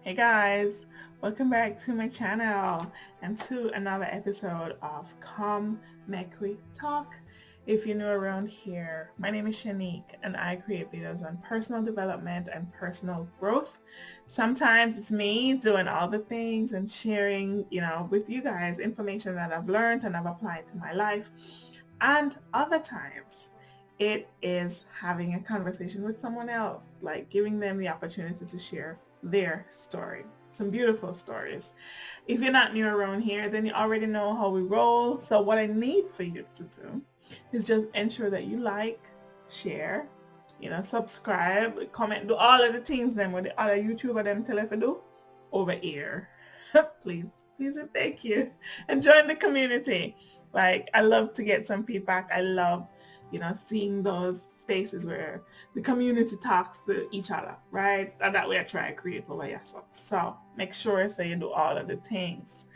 Hey guys, welcome back to my channel and to another episode of Come Make We Talk. If you're new around here, my name is Shanique and I create videos on personal development and personal growth. Sometimes it's me doing all the things and sharing, with you guys information that I've learned and I've applied to my life. And other times it is having a conversation with someone else, like giving them the opportunity to share their story. Some beautiful stories. If you're not new around here, then you already know how we roll. So what I need for you to do is just ensure that you like, share, subscribe, comment, do all of the things then with the other YouTuber them tell if I do over here. Please and thank you. And join the community. Like, I love to get some feedback. I love, seeing those spaces where the community talks to each other, right? And that way I try to create over yourself. So make sure so you do all of the things.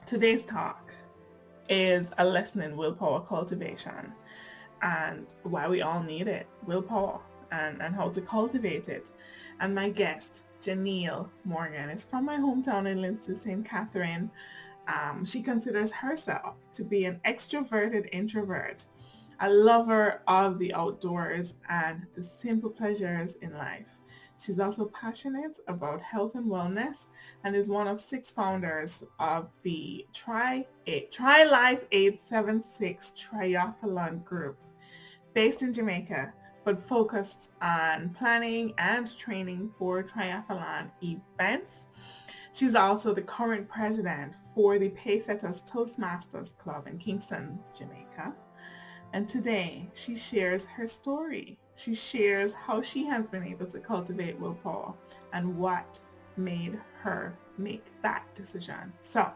Today's talk is a lesson in willpower cultivation and why we all need it, willpower, and how to cultivate it. And my guest, Janneille Morgan, is from my hometown in Lindsay, St. Catherine. She considers herself to be an extroverted introvert, a lover of the outdoors and the simple pleasures in life. She's also passionate about health and wellness and is one of 6 founders of the Try Life 876 triathlon group based in Jamaica, but focused on planning and training for triathlon events. She's also the current president for the Pacesetters Toastmasters Club in Kingston, Jamaica. And today she shares her story. She shares how she has been able to cultivate willpower and what made her make that decision. So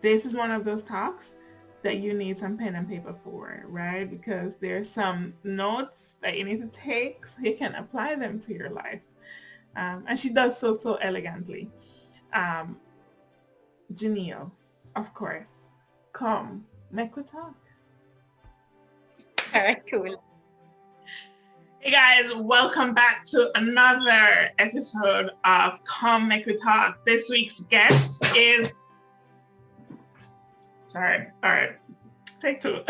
this is one of those talks that you need some pen and paper for, right? Because there's some notes that you need to take so you can apply them to your life. And she does so elegantly. Janneille, of course, come, make we talk. All right, cool. Hey guys, welcome back to another episode of Come Make We Talk. This week's guest is... Sorry, all right, take 2.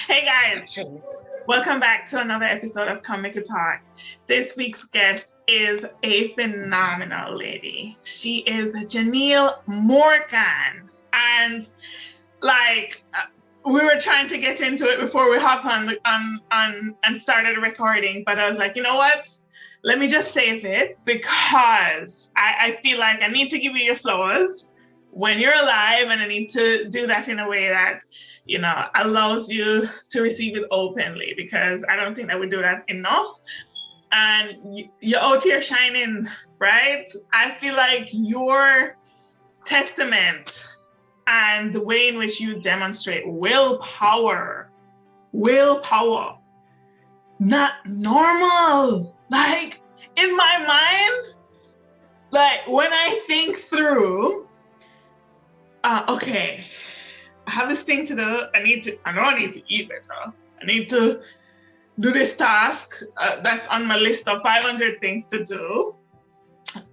Hey guys, welcome back to another episode of Come Make We Talk. This week's guest is a phenomenal lady. She is Janneille Morgan, and we were trying to get into it before we hop on and started recording, but I was like, you know what? Let me just save it because I feel like I need to give you your flowers when you're alive, and I need to do that in a way that, allows you to receive it openly, because I don't think that we do that enough. And you're out here shining, right? I feel like your testament and the way in which you demonstrate willpower, not normal. Like, in my mind, like when I think through, okay, I have this thing to do. I know I need to eat better. I need to do this task that's on my list of 500 things to do.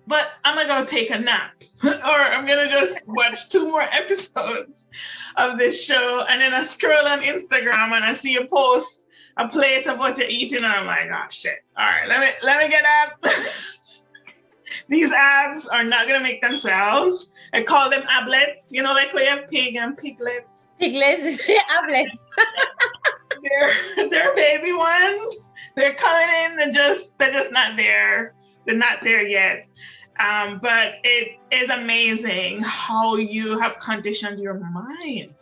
But I'm not going to take a nap or I'm going to just watch 2 more episodes of this show. And then I scroll on Instagram and I see you post a plate of what you're eating. And I'm like, oh, shit. All right, let me get up. These abs are not going to make themselves. I call them ablets, like we have pig and piglets. Piglets, ablets. They're baby ones. They're coming in. They're just not there. They're not there yet. But it is amazing how you have conditioned your mind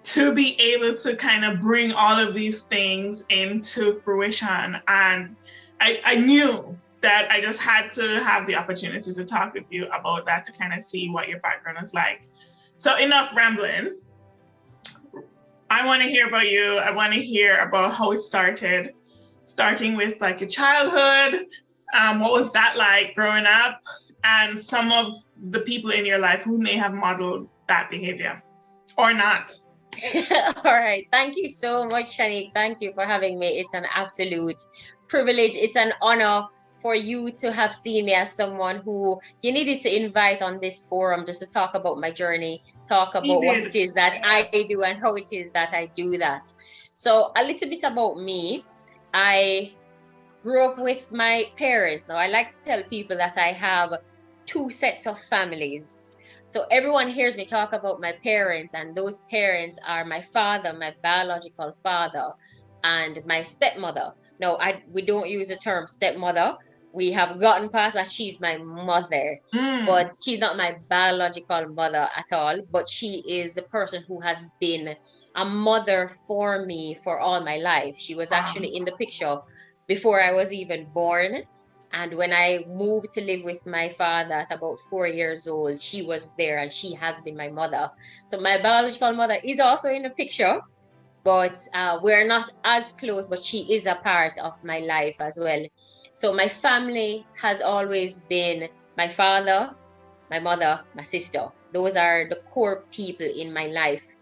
to be able to kind of bring all of these things into fruition. And I knew that I just had to have the opportunity to talk with you about that, to kind of see what your background is like. So enough rambling. I want to hear about you. I want to hear about how it started, starting with like your childhood. What was that like growing up? And some of the people in your life who may have modeled that behavior or not. All right. Thank you so much, Shanique. Thank you for having me. It's an absolute privilege. It's an honor for you to have seen me as someone who you needed to invite on this forum just to talk about my journey, talk about what it is that I do and how it is that I do that. So a little bit about me. I grew up with my parents. Now, I like to tell people that I have two sets of families. So everyone hears me talk about my parents, and those parents are my father, my biological father, and my stepmother. No, we don't use the term stepmother. We have gotten past that. She's my mother, but she's not my biological mother at all. But she is the person who has been a mother for me for all my life. She was actually in the picture before I was even born. And when I moved to live with my father at about 4 years old, she was there and she has been my mother. So my biological mother is also in the picture, but we're not as close, but she is a part of my life as well. So my family has always been my father, my mother, my sister. Those are the core people in my life.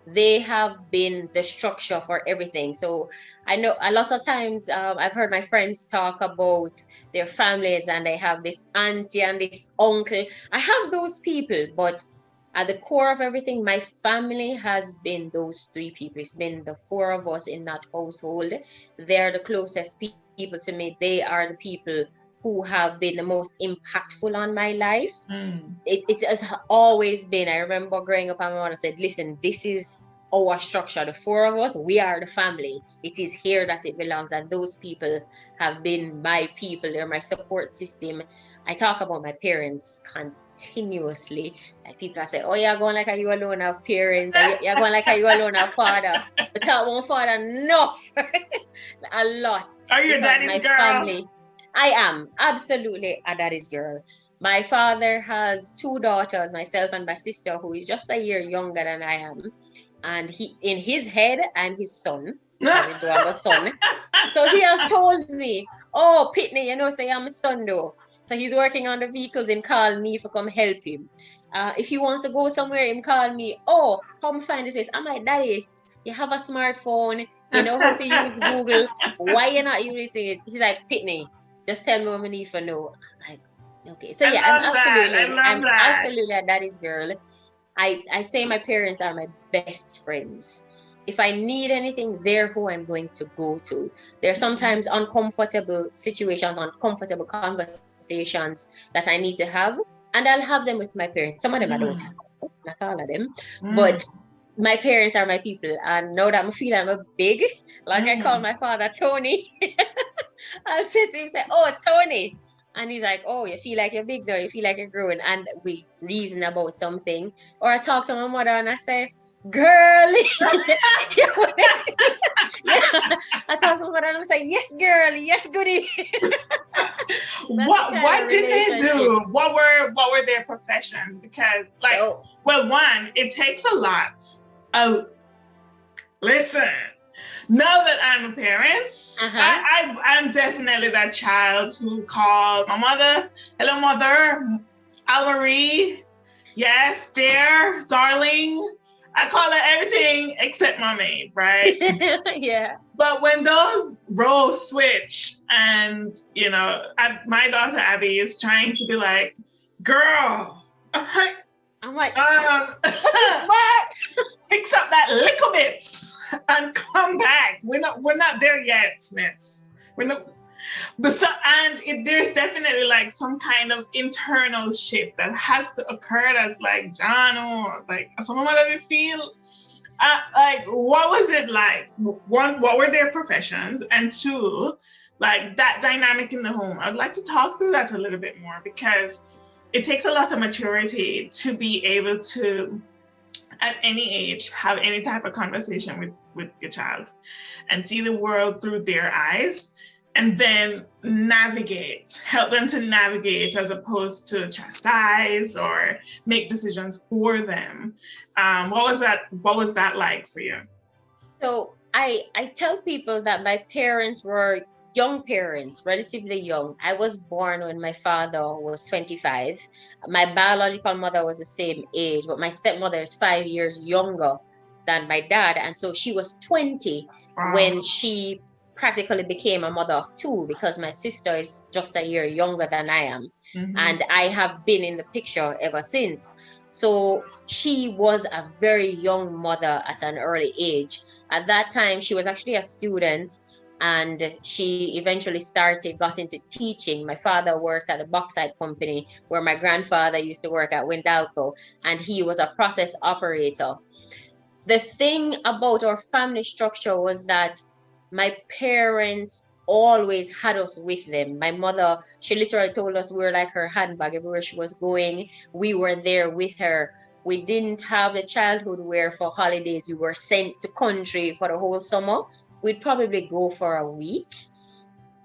They have been the structure for everything. So I know a lot of times I've heard my friends talk about their families and they have this auntie and this uncle. I have those people, but at the core of everything, my family has been those three people. It's been the four of us in that household. They're the closest people to me. They are the people who have been the most impactful on my life. It has always been. I remember growing up and my mother said, listen, this is our structure. The four of us, we are the family. It is here that it belongs. And those people have been my people. They're my support system. I talk about my parents continuously. Like people are saying, oh, you're going like, are you alone have parents? You're going like, are you alone have father? But tell one father, enough. A lot. Are you a daddy's girl? Family, I am absolutely a daddy's girl. My father has two daughters, myself and my sister, who is just a year younger than I am. And he, in his head, I'm his son. I'm a son. So he has told me, oh, Pitney, you know, say I'm a son though. So he's working on the vehicles and call me for come help him. If he wants to go somewhere, him call me, oh, come find this place. I'm like, Daddy, you have a smartphone. You know how to use Google. Why you not using it? He's like, Pitney, just tell me what I need to know. I'm like, okay. So yeah, I'm absolutely a daddy's girl. I say my parents are my best friends. If I need anything, they're who I'm going to go to. There are sometimes uncomfortable situations, uncomfortable conversations that I need to have, and I'll have them with my parents. Some of them I don't have, not all of them, but my parents are my people. And now that I feel I'm a big, like I call my father Tony, I'll say to him, say, oh, Tony. And he's like, oh, you feel like you're big now, you feel like you're growing. And we reason about something. Or I talk to my mother and I say, girlie. Yeah. I talk to my mother and I say, yes, girlie, yes, goody. What did they do? What were their professions? Because one, it takes a lot. Listen. Now that I'm a parent, I'm definitely that child who called my mother, hello, mother, Almarie, yes, dear, darling. I call her everything except my maid, right? Yeah. But when those roles switch and, you know, my daughter Abby is trying to be like, girl, I'm like, what? Fix up that little bit and come back. We're not there yet, Miss. We're not. There's definitely like some kind of internal shift that has to occur. That's like, John, or like someone might have feel. Like, what was it like? One, what were their professions? And two, like that dynamic in the home. I'd like to talk through that a little bit more because it takes a lot of maturity to be able to, at any age, have any type of conversation with your child and see the world through their eyes and then help them to navigate as opposed to chastise or make decisions for them. What was that like for you? So I tell people that my parents were young parents, relatively young. I was born when my father was 25. My biological mother was the same age, but my stepmother is 5 years younger than my dad. And so she was 20 when she practically became a mother of two because my sister is just a year younger than I am. Mm-hmm. And I have been in the picture ever since. So she was a very young mother at an early age. At that time, she was actually a student, and she eventually got into teaching. My father worked at a bauxite company where my grandfather used to work at Windalco, and he was a process operator. The thing about our family structure was that my parents always had us with them. My mother, she literally told us we were like her handbag. Everywhere she was going, we were there with her. We didn't have the childhood where for holidays we were sent to country for the whole summer. We'd probably go for a week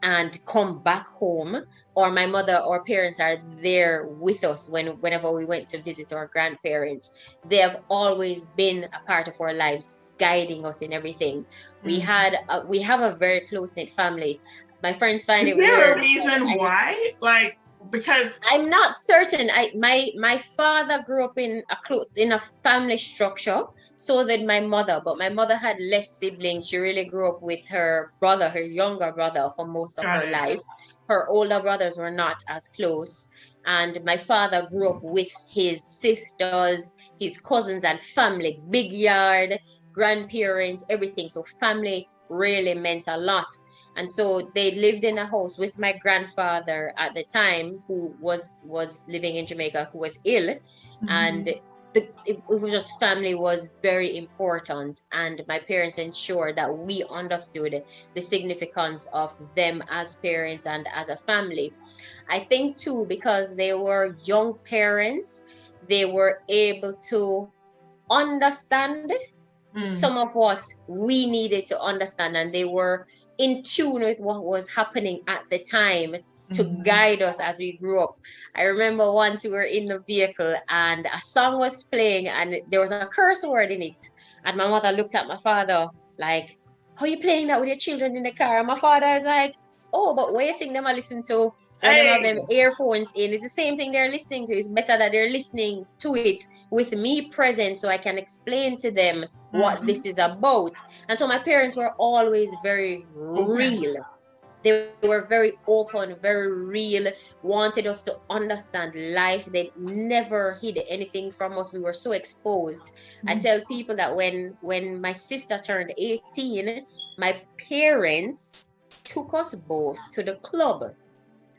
and come back home, or my mother or parents are there with us whenever we went to visit our grandparents. They have always been a part of our lives, guiding us in everything. We have a very close-knit family. My friends find it weird. Is there a reason why? Like, because I'm not certain. My father grew up in a family structure. So did my mother, but my mother had less siblings. She really grew up with her brother, her younger brother, for most of her life. Her older brothers were not as close. And my father grew up with his sisters, his cousins and family, big yard, grandparents, everything. So family really meant a lot. And so they lived in a house with my grandfather at the time, who was living in Jamaica, who was ill. And it was just, family was very important, and my parents ensured that we understood the significance of them as parents and as a family. I think too, because they were young parents, they were able to understand some of what we needed to understand, and they were in tune with what was happening at the time to guide us as we grew up. I remember once we were in the vehicle and a song was playing and there was a curse word in it. And my mother looked at my father like, how are you playing that with your children in the car? And my father is like, oh, but what you think them I listen to when they have them earphones in? It's the same thing they're listening to. It's better that they're listening to it with me present so I can explain to them what this is about. And so my parents were always very real. They were very open, very real, wanted us to understand life. They never hid anything from us. We were so exposed. I tell people that when my sister turned 18, my parents took us both to the club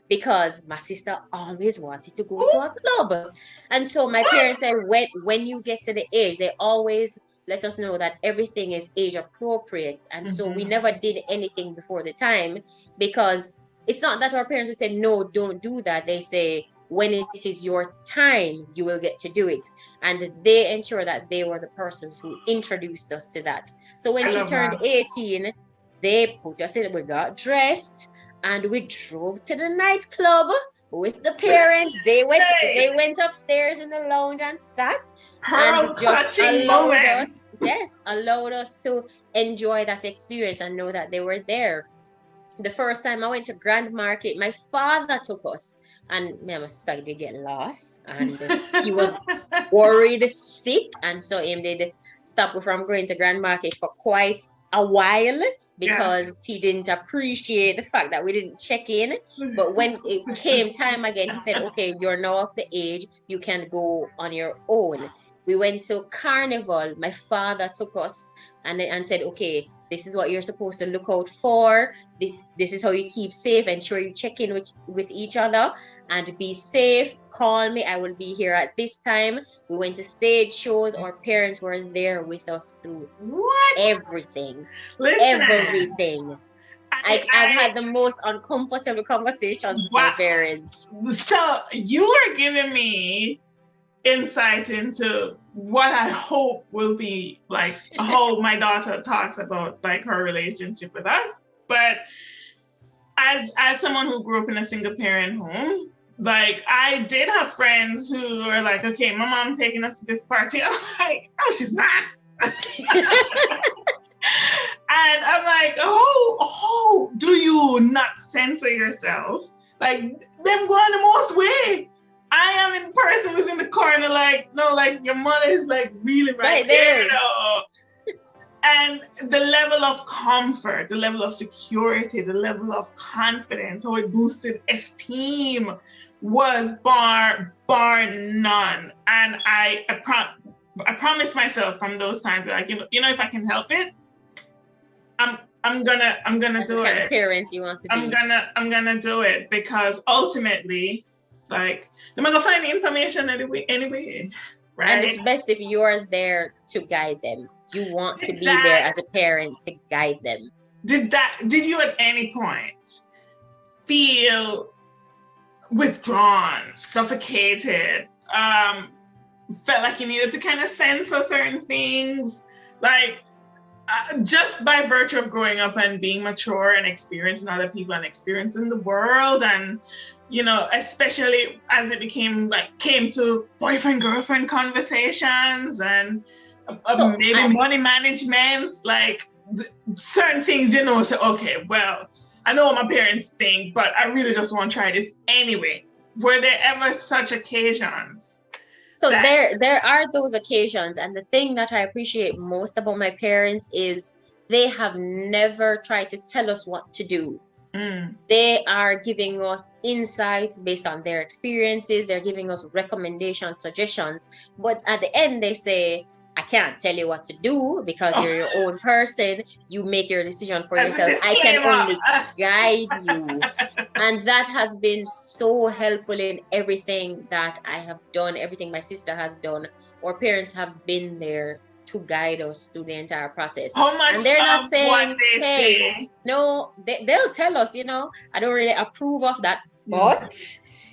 because my sister always wanted to go to a club. And so my parents said, when you get to the age, they always let us know that everything is age appropriate. And so we never did anything before the time, because it's not that our parents would say, no, don't do that. They say, when it is your time, you will get to do it. And they ensure that they were the persons who introduced us to that. So when she turned 18, they put us in, we got dressed and we drove to the nightclub with the parents. They went upstairs in the lounge and sat and just allowed us to enjoy that experience and know that they were there. The first time I went to Grand Market, my father took us, and me and my sister did get lost, and he was worried sick, and so he did stop from going to Grand Market for quite a while, because he didn't appreciate the fact that we didn't check in. But when it came time again, he said, okay, you're now of the age, you can go on your own. We went to Carnival. My father took us and said, okay, this is what you're supposed to look out for. This is how you keep safe. Ensure you check in with each other and be safe. Call me. I will be here at this time. We went to stage shows. Our parents were there with us through everything. Everything. I've had the most uncomfortable conversations with my parents. So you are giving me insight into what I hope will be like how my daughter talks about like her relationship with us. But as someone who grew up in a single parent home, like I did have friends who were like, okay, my mom taking us to this party. I'm like, oh, she's not. And I'm like, oh, do you not censor yourself? Like them going the most way. I am in person who's in the corner like, no, like your mother is like really right there. And the level of comfort, the level of security, the level of confidence, how it boosted esteem was bar none. And I promised myself from those times, like, if I can help it, I'm gonna do it. Parents you want to be. I'm gonna do it, because ultimately, like, I'm gonna find the information anyway, right? And it's best if you're there to guide them. You want to be there as a parent to guide them. Did you at any point feel withdrawn, suffocated, felt like you needed to kind of censor certain things, like, just by virtue of growing up and being mature and experiencing other people and experiencing the world, and especially as it came to boyfriend-girlfriend conversations and maybe money management, like certain things, say, okay, well, I know what my parents think, but I really just want to try this anyway. Were there ever such occasions? So there are those occasions, and the thing that I appreciate most about my parents is they have never tried to tell us what to do. They are giving us insights based on their experiences. They're giving us recommendations, suggestions, but at the end they say, I can't tell you what to do because you're your own person. You make your decision for yourself. I can only guide you. And that has been so helpful in everything that I have done, everything my sister has done. Our parents have been there to guide us through the entire process. How much and they're not saying, hey, say? No, they'll tell us, I don't really approve of that. But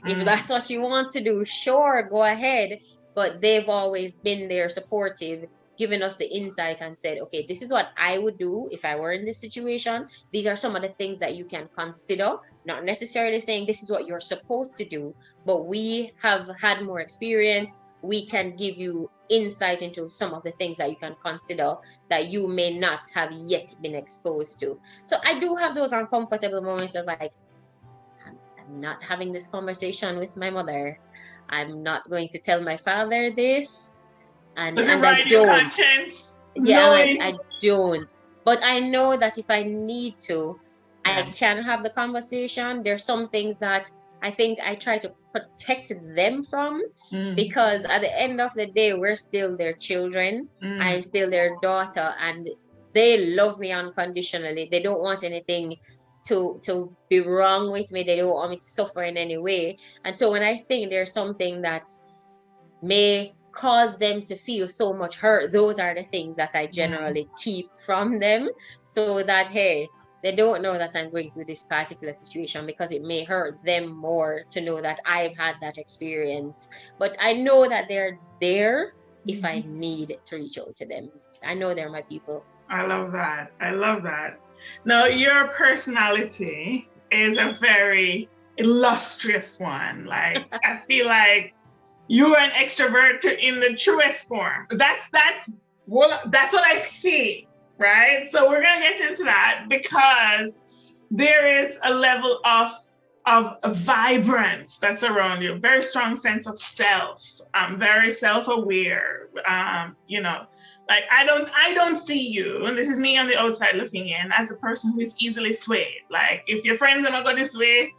if that's what you want to do, sure, go ahead. But they've always been there supportive, giving us the insight and said, okay, this is what I would do if I were in this situation. These are some of the things that you can consider, not necessarily saying this is what you're supposed to do, but we have had more experience. We can give you insight into some of the things that you can consider that you may not have yet been exposed to. So I do have those uncomfortable moments that's like, I'm not having this conversation with my mother. I'm not going to tell my father this, and I don't. I don't. But I know that if I need to, I can have the conversation. There's some things that I think I try to protect them from, because at the end of the day, we're still their children. I'm still their daughter, and they love me unconditionally. They don't want anything to be wrong with me. They don't want me to suffer in any way. And so when I think there's something that may cause them to feel so much hurt, those are the things that I generally keep from them, so that, hey, they don't know that I'm going through this particular situation, because it may hurt them more to know that I've had that experience. But I know that they're there if I need to reach out to them. I know they're my people. I love that. Now, your personality is a very illustrious one. Like, I feel like you are an extrovert in the truest form. That's what I see, right? So we're gonna get into that, because there is a level of vibrance that's around you, very strong sense of self, very self-aware, like I don't see you, and this is me on the outside looking in, as a person who is easily swayed. Like, if your friends are gonna go this way,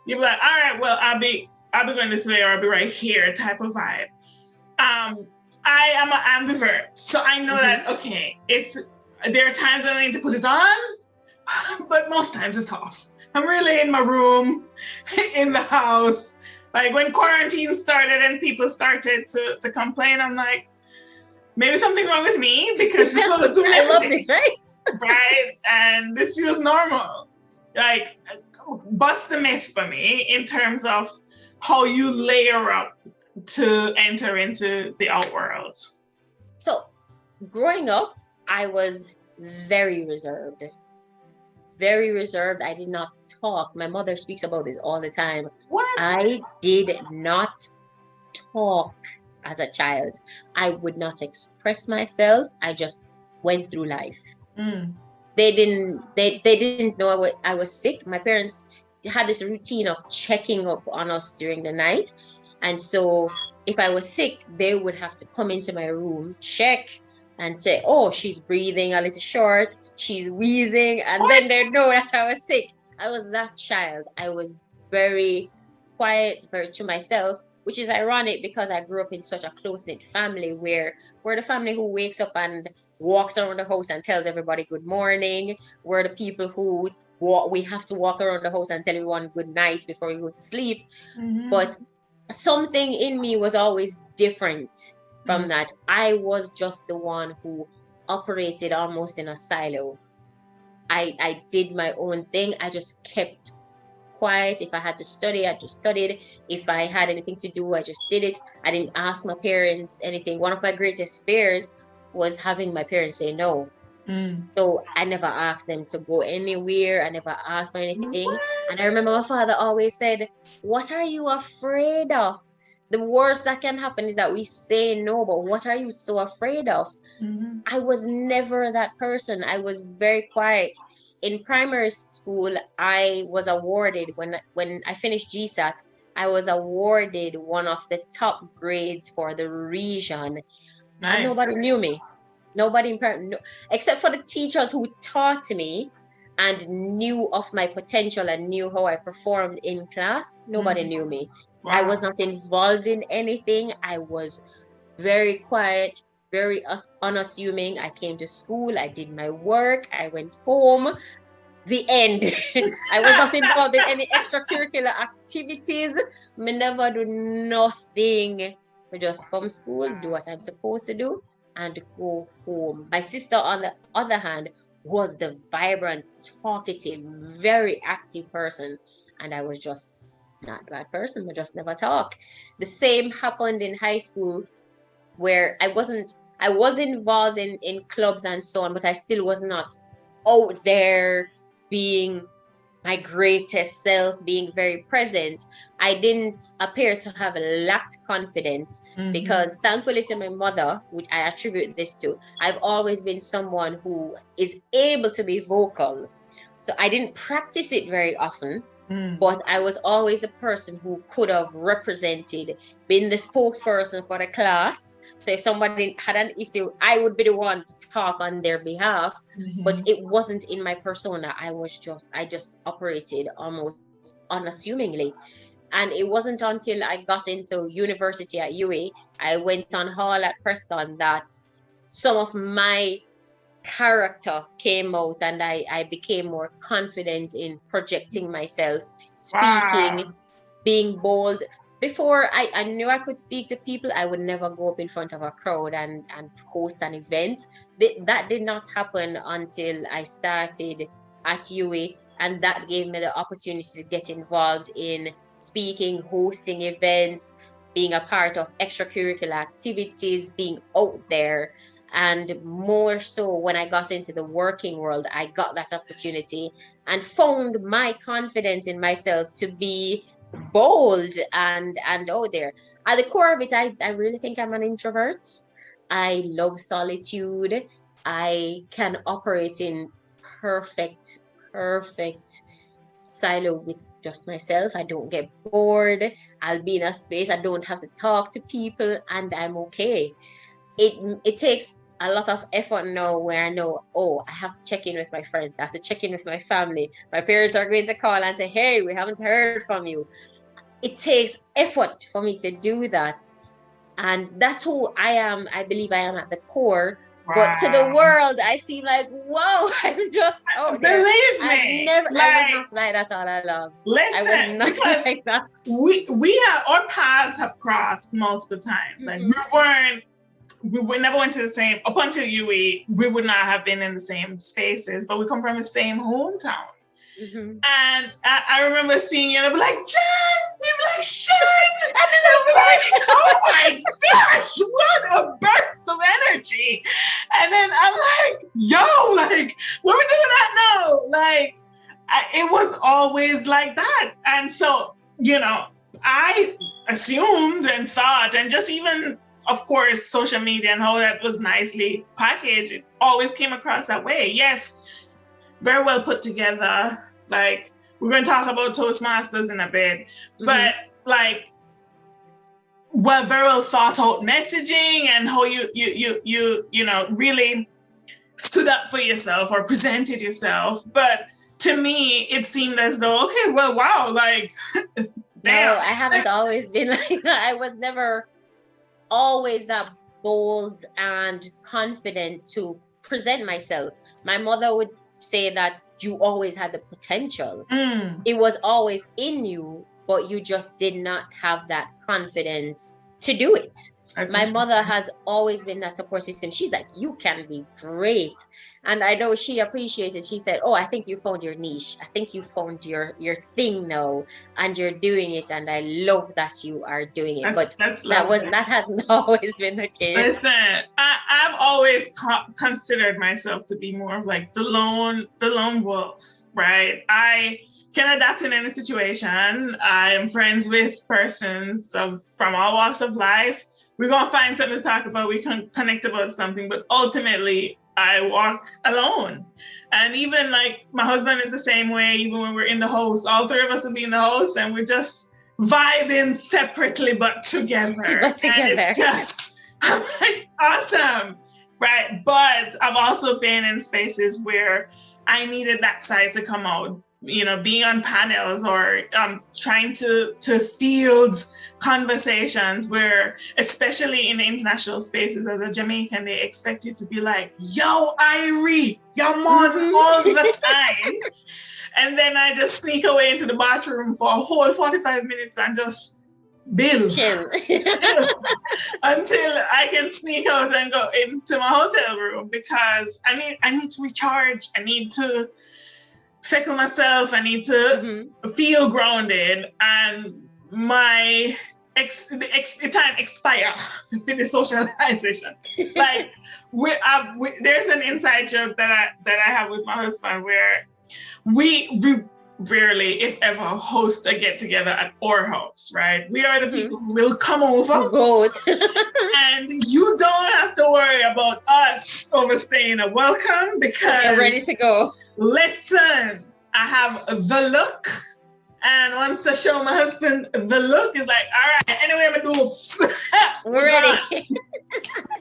you'll be like, all right, well, I'll be going this way, or I'll be right here, type of vibe. I am an ambivert, so I know that, okay, there are times when I need to put it on, but most times it's off. I'm really in my room, in the house. Like, when quarantine started and people started to complain, I'm like, maybe something's wrong with me, because this is doing I love this, right? Right? And this feels normal. Like, bust the myth for me in terms of how you layer up to enter into the outworld. So, growing up, I was very reserved. Very reserved. I did not talk. My mother speaks about this all the time. What? I did not talk as a child. I would not express myself. I just went through life. They didn't know I was sick. My parents had this routine of checking up on us during the night. And so if I was sick, they would have to come into my room, check, and say, oh, she's breathing a little short, she's wheezing, and then they know that I was sick. I was that child. I was very quiet, very to myself, which is ironic because I grew up in such a close-knit family where we're the family who wakes up and walks around the house and tells everybody good morning. We're the people who we have to walk around the house and tell everyone good night before we go to sleep. But something in me was always different from that. I was just the one who operated almost in a silo. I did my own thing. I just kept quiet. If I had to study, I just studied. If I had anything to do, I just did it. I didn't ask my parents anything. One of my greatest fears was having my parents say no. So I never asked them to go anywhere. I never asked for anything. And I remember my father always said, what are you afraid of? The worst that can happen is that we say no, but what are you so afraid of? I was never that person. I was very quiet. In primary school, I was awarded, when I finished GSAT, I was awarded one of the top grades for the region. Nice. And nobody knew me. Nobody, except for the teachers who taught me and knew of my potential and knew how I performed in class. Nobody knew me. Wow. I was not involved in anything. I was very quiet, very unassuming. I came to school, I did my work, I went home. The end. I was not involved in any extracurricular activities. Me never do nothing. I just come school, do what I'm supposed to do, and go home. My sister, on the other hand, was the vibrant, talkative, very active person. And I was just not that person. I just never talk. The same happened in high school, where I was involved in clubs and so on, but I still was not out there being my greatest self, being very present. I didn't appear to have lacked confidence because, thankfully to my mother, which I attribute this to, I've always been someone who is able to be vocal. So I didn't practice it very often, but I was always a person who could have represented, been the spokesperson for the class. So if somebody had an issue, I would be the one to talk on their behalf, but it wasn't in my persona. I just operated almost unassumingly. And it wasn't until I got into university at UA, I went on hall at Preston, that some of my character came out and I became more confident in projecting myself, speaking, being bold. Before I knew I could speak to people, I would never go up in front of a crowd and host an event. That did not happen until I started at UA, and that gave me the opportunity to get involved in speaking, hosting events, being a part of extracurricular activities, being out there. And more so when I got into the working world, I got that opportunity and found my confidence in myself to be bold and out there. At the core of it, I really think I'm an introvert. I love solitude. I can operate in perfect silo with just myself. I don't get bored. I'll be in a space I don't have to talk to people, and I'm okay. It takes a lot of effort now, where I know, oh, I have to check in with my friends, I have to check in with my family. My parents are going to call and say, hey, we haven't heard from you. It takes effort for me to do that. And that's who I am. I believe I am at the core. Wow. But to the world, I seem like, whoa, I'm just out there. Believe me. I was not like that all along. Listen, I was not like that. Our paths have crossed multiple times. Like we never went to the same, up until UAE, we would not have been in the same spaces, but we come from the same hometown. And I remember seeing you and I'd be like, Jen! We'd be like, Shan! And then I'd be like, oh my gosh, what a burst of energy. And then I'm like, yo, like, what are we doing that now? Like, it was always like that. And so, I assumed and thought, and just even, of course, social media and how that was nicely packaged, it always came across that way. Yes, very well put together. Like, we're going to talk about Toastmasters in a bit, but like, very well thought out messaging and how you really stood up for yourself or presented yourself. But to me, it seemed as though, okay, well, wow, like, damn. No, I haven't always been like that. I was never always that bold and confident to present myself. My mother would say that you always had the potential. It was always in you, but you just did not have that confidence to do it. My mother has always been that support system. She's like, you can be great. And I know she appreciates it. She said, oh, I think you found your niche. I think you found your thing now and you're doing it. And I love that you are doing it. That hasn't always been the case. Listen, I've always considered myself to be more of like the lone wolf, right? I can adapt in any situation. I am friends with persons from all walks of life. We're going to find something to talk about. We can connect about something, but ultimately I walk alone. And even like my husband is the same way. Even when we're in the house, all three of us will be in the house and we're just vibing separately, but together. And it's just, I'm like, awesome. Right. But I've also been in spaces where I needed that side to come out, being on panels or trying to field conversations where, especially in the international spaces as a Jamaican, they expect you to be like, yo, Irie, yo, man, all the time. And then I just sneak away into the bathroom for a whole 45 minutes and just chill until I can sneak out and go into my hotel room, because I need to recharge. I need to settle myself. I need to feel grounded, and my time expire for the socialization. Like there's an inside joke that I have with my husband where we rarely, if ever, host a get together at our house, right? We are the people who will come over. And you don't have to worry about us overstaying a welcome, because you're ready to go. Listen, I have the look. And once I show my husband the look, is like, all right, anyway, my dudes. We're ready.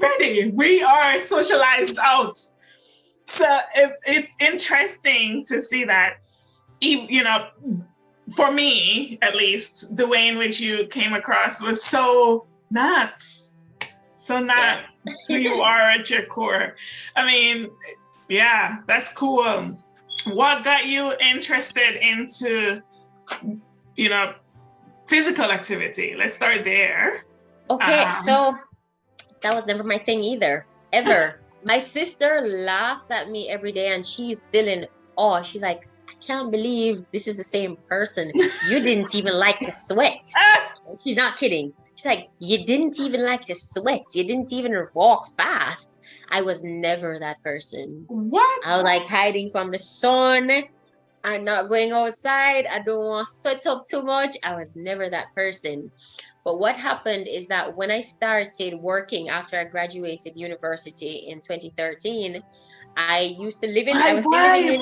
Ready. We are socialized out. So it's interesting to see that, for me, at least, the way in which you came across was so not who you are at your core. I mean, yeah, that's cool. What got you interested into, physical activity? Let's start there. Okay, so that was never my thing either, ever. My sister laughs at me every day and she's still in awe. She's like, I can't believe this is the same person. You didn't even like to sweat. She's not kidding. She's like, you didn't even like to sweat. You didn't even walk fast. I was never that person. What? I was like hiding from the sun. I'm not going outside. I don't want to sweat up too much. I was never that person. But what happened is that when I started working after I graduated university in 2013, I used to live in, I was still living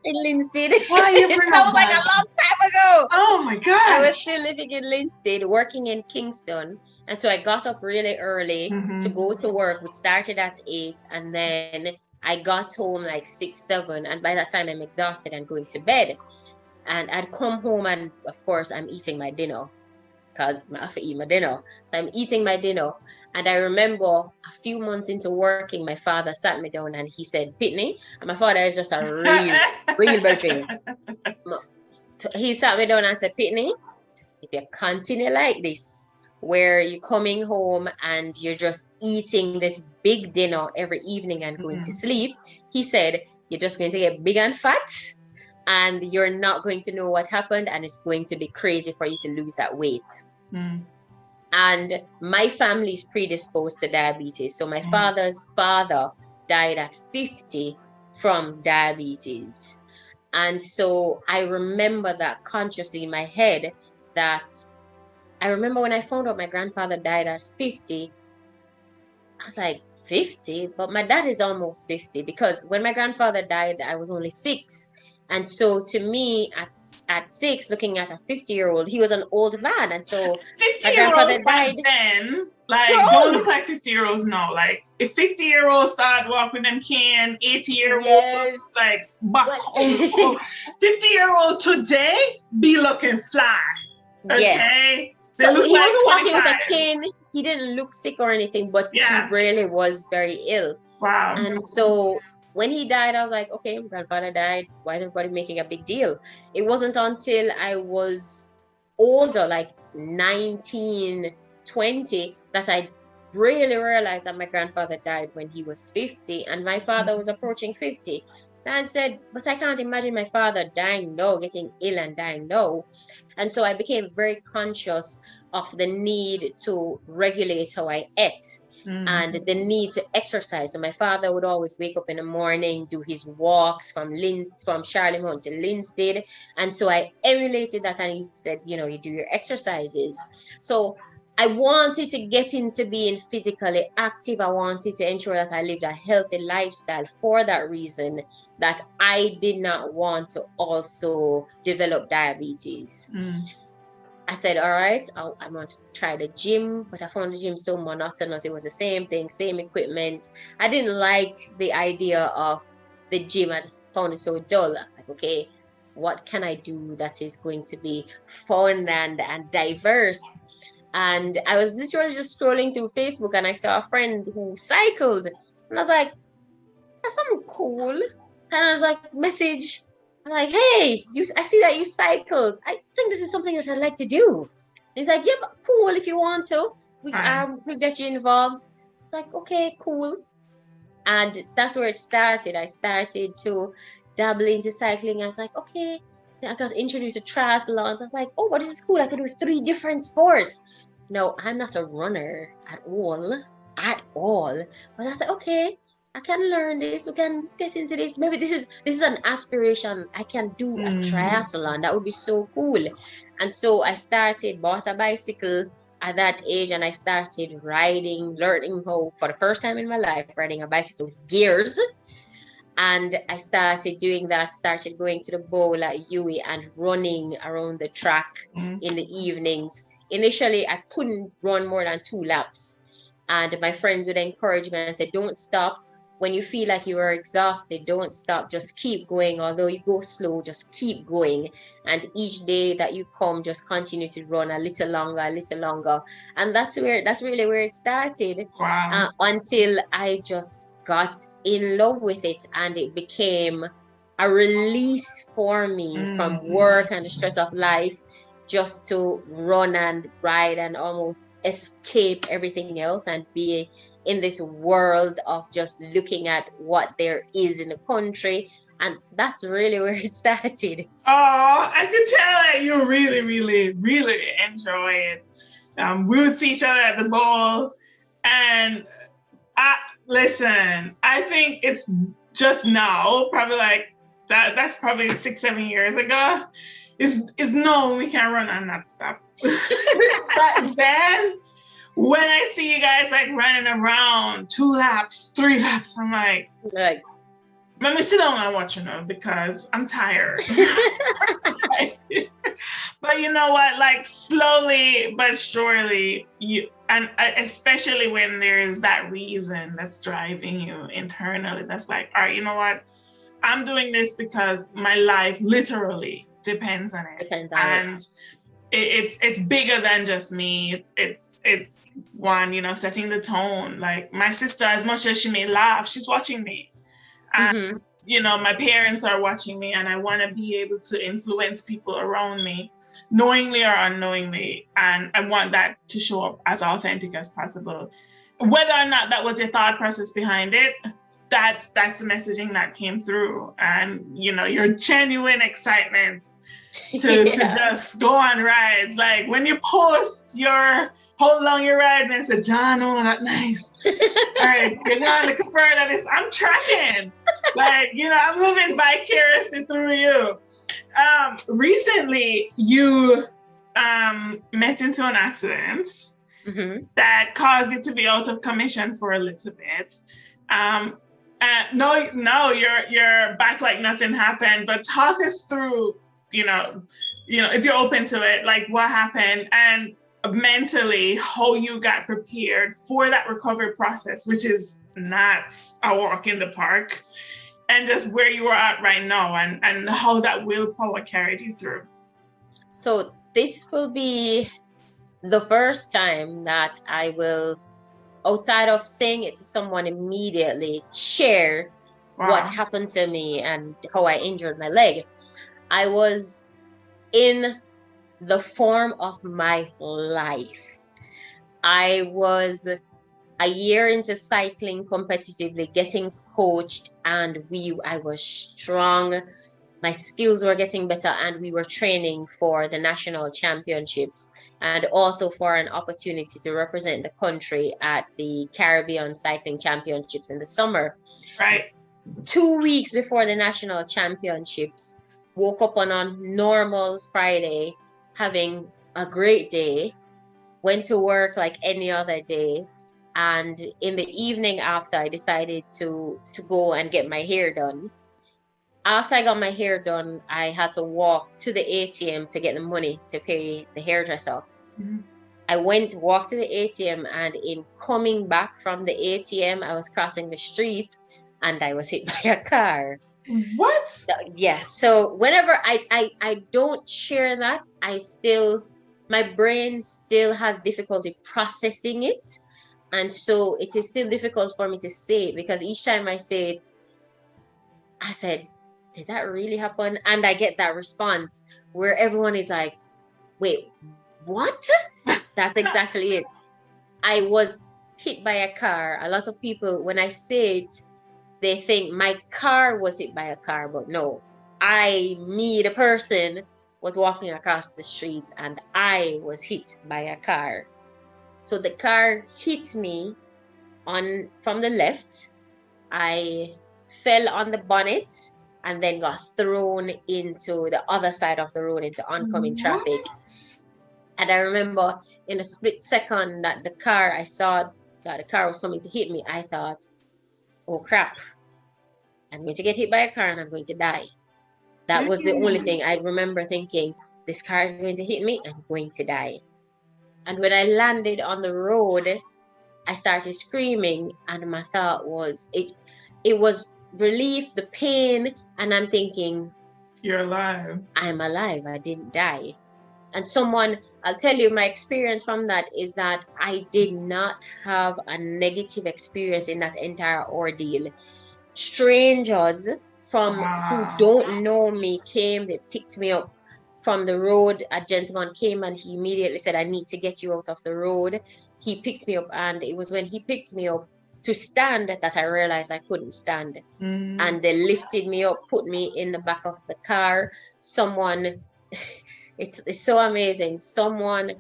in Linstead. Why you bring that was like a long time ago. Oh my gosh. I was still living in Linstead, working in Kingston. And so I got up really early to go to work, which started at 8. And then I got home like 6, 7. And by that time I'm exhausted and going to bed. And I'd come home and of course I'm eating my dinner, because I have to eat my dinner. So I'm eating my dinner. And I remember a few months into working, my father sat me down and he said, Pitney, and my father is just a real virgin. He sat me down and said, Pitney, if you continue like this, where you're coming home and you're just eating this big dinner every evening and going to sleep, he said, you're just going to get big and fat and you're not going to know what happened, and it's going to be crazy for you to lose that weight. And my family is predisposed to diabetes. So my father's father died at 50 from diabetes. And so I remember that consciously in my head, that I remember when I found out my grandfather died at 50, I was like, 50? But my dad is almost 50, because when my grandfather died, I was only 6. And so to me, at 6, looking at a 50-year-old, he was an old man. And so 50 my year olds grandfather back died. then, We're like, don't look old. like 50-year-olds now. Like, if 50-year-olds start walking them cane, 80-year-olds, Yes. like, back Well, home. So 50-year-old today be looking fly. yes. Okay? They So look he like wasn't walking 25. with a cane. He didn't look sick or anything, but he Yeah. really was very ill. Wow. And so when he died, I was like, okay, my grandfather died. Why is everybody making a big deal? It wasn't until I was older, like 19, 20, that I really realized that my grandfather died when he was 50 and my father was approaching 50. And I said, but I can't imagine my father dying now, getting ill and dying now. And so I became very conscious of the need to regulate how I ate and the need to exercise. So my father would always wake up in the morning, do his walks from Charlemont to Linstead. And so I emulated that, and he said, you know, you do your exercises. So I wanted to get into being physically active. I wanted to ensure that I lived a healthy lifestyle for that reason, that I did not want to also develop diabetes. I said, all right, I want to try the gym, but I found the gym so monotonous. It was the same thing, same equipment. I didn't like the idea of the gym. I just found it so dull. I was like, okay, what can I do that is going to be fun and diverse? And I was literally just scrolling through Facebook and I saw a friend who cycled. And I was like, that's something cool. And I was like, message. I'm like, hey, I see that you cycled. I think this is something that I'd like to do. And he's like, yeah, but cool if you want to. We'll get you involved. It's like, okay, cool. And that's where it started. I started to dabble into cycling. I was like, okay. Then I got introduced to triathlons. I was like, oh, but this is cool. I could do 3 different sports. No, I'm not a runner at all. But I said, okay, I can learn this. We can get into this. Maybe this is an aspiration. I can do a triathlon. That would be so cool. And so I bought a bicycle at that age, and I started learning how, for the first time in my life, riding a bicycle with gears. And I started doing that, started going to the bowl at UWI and running around the track in the evenings. Initially, I couldn't run more than 2 laps. And my friends would encourage me and say, don't stop. When you feel like you are exhausted, don't stop. Just keep going. Although you go slow, just keep going. And each day that you come, just continue to run a little longer. And that's really where it started. Wow. Until I just got in love with it, and it became a release for me from work and the stress of life, just to run and ride and almost escape everything else and be in this world of just looking at what there is in the country. And that's really where it started. Oh, I could tell that you really, really, really enjoy it. We would see each other at the bowl, and listen, I think it's just now, probably like that's probably 6-7 years ago. Is no, we can't run and not stop. But then when I see you guys like running around 2 laps, 3 laps, I'm like, let me sit down and watch because I'm tired. But you know what? Like, slowly but surely, and especially when there's that reason that's driving you internally, that's like, all right, you know what? I'm doing this because my life literally depends on it. It's bigger than just me. It's one, setting the tone. Like, my sister, as much as she may laugh, she's watching me. And my parents are watching me, and I want to be able to influence people around me, knowingly or unknowingly. And I want that to show up as authentic as possible. Whether or not that was your thought process behind it, that's the messaging that came through. And, your genuine excitement to just go on rides. Like, when you post how long you're riding, and say, John, oh, that's nice. All right, you're going to confer that this. I'm tracking. Like, I'm living vicariously through you. Recently, you met into an accident that caused you to be out of commission for a little bit. And No, you're back like nothing happened. But talk us through, if you're open to it, like what happened and mentally how you got prepared for that recovery process, which is not a walk in the park, and just where you are at right now and how that willpower carried you through. So this will be the first time that I will, outside of saying it to someone immediately, share what happened to me and how I injured my leg. I was in the form of my life. I was a year into cycling competitively, getting coached, and I was strong. My skills were getting better, and we were training for the national championships and also for an opportunity to represent the country at the Caribbean Cycling Championships in the summer. Right. 2 weeks before the national championships, woke up on a normal Friday, having a great day, went to work like any other day. And in the evening after, I decided to go and get my hair done. After I got my hair done, I had to walk to the ATM to get the money to pay the hairdresser. Mm-hmm. I walked to the ATM, and in coming back from the ATM, I was crossing the street and I was hit by a car. What? Yeah. So whenever I don't share that, my brain still has difficulty processing it. And so it is still difficult for me to say it, because each time I say it, I said, did that really happen? And I get that response where everyone is like, wait, what? That's exactly it. I was hit by a car. A lot of people, when I say it, they think my car was hit by a car, but no, the person, was walking across the street and I was hit by a car. So the car hit me from the left. I fell on the bonnet and then got thrown into the other side of the road into oncoming traffic. And I remember in a split second that I saw that the car was coming to hit me, I thought, oh crap, I'm going to get hit by a car and I'm going to die. That was the only thing I remember thinking. This car is going to hit me, I'm going to die. And when I landed on the road, I started screaming, and my thought was, it was relief, the pain, and I'm thinking, you're alive. I'm alive, I didn't die. And I'll tell you, my experience from that is that I did not have a negative experience in that entire ordeal. Strangers who don't know me came, they picked me up from the road. A gentleman came and he immediately said, I need to get you out of the road. He picked me up, and it was when he picked me up to stand that I realized I couldn't stand. And they lifted me up, put me in the back of the car. It's so amazing. Someone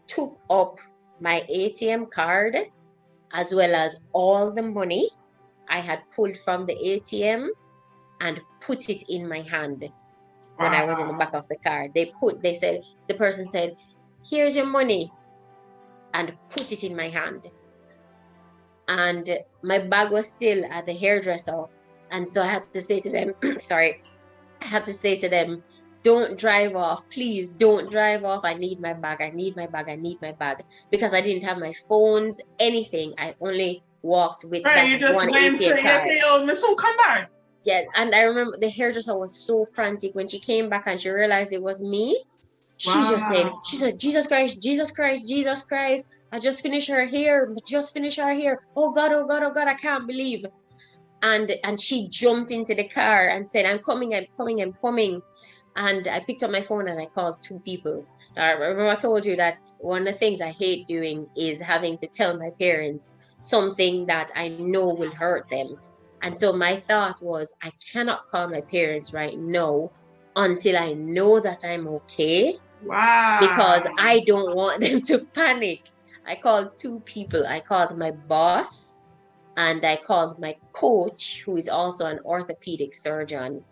took up my ATM card as well as all the money I had pulled from the ATM and put it in my hand when I was in the back of the car. The person said, here's your money, and put it in my hand. And my bag was still at the hairdresser. And so I had to say to them, don't drive off. Please don't drive off. I need my bag. I need my bag. I need my bag. Because I didn't have my phones, anything. I only walked with that you just one went ATM card. Say, oh, Miss, come back. Yeah, and I remember the hairdresser was so frantic when she came back and she realized it was me. She said, Jesus Christ, Jesus Christ, Jesus Christ. I just finished her hair. Oh God, oh God, oh God, I can't believe. And she jumped into the car and said, I'm coming. And I picked up my phone and I called 2 people. I remember I told you that one of the things I hate doing is having to tell my parents something that I know will hurt them. And so my thought was, I cannot call my parents right now until I know that I'm okay. Wow. Because I don't want them to panic. I called 2 people. I called my boss and I called my coach, who is also an orthopedic surgeon.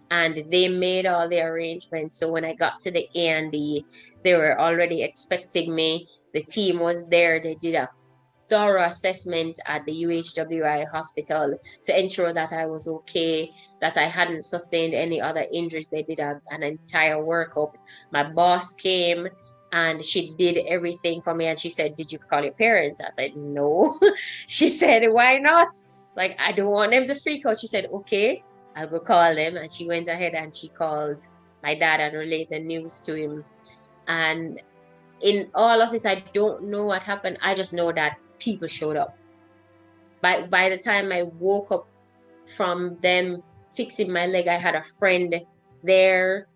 And they made all the arrangements. So when I got to the A&E, they were already expecting me. The team was there. They did a thorough assessment at the UHWI hospital to ensure that I was okay, that I hadn't sustained any other injuries. They did an entire workup. My boss came and she did everything for me. And she said, "Did you call your parents?" I said, "No." She said, "Why not?" Like, "I don't want them to freak out." She said, "Okay, I will call them." And she went ahead and she called my dad and relayed the news to him. And in all of this, I don't know what happened. I just know that people showed up. By the time I woke up from them fixing my leg, I had a friend there.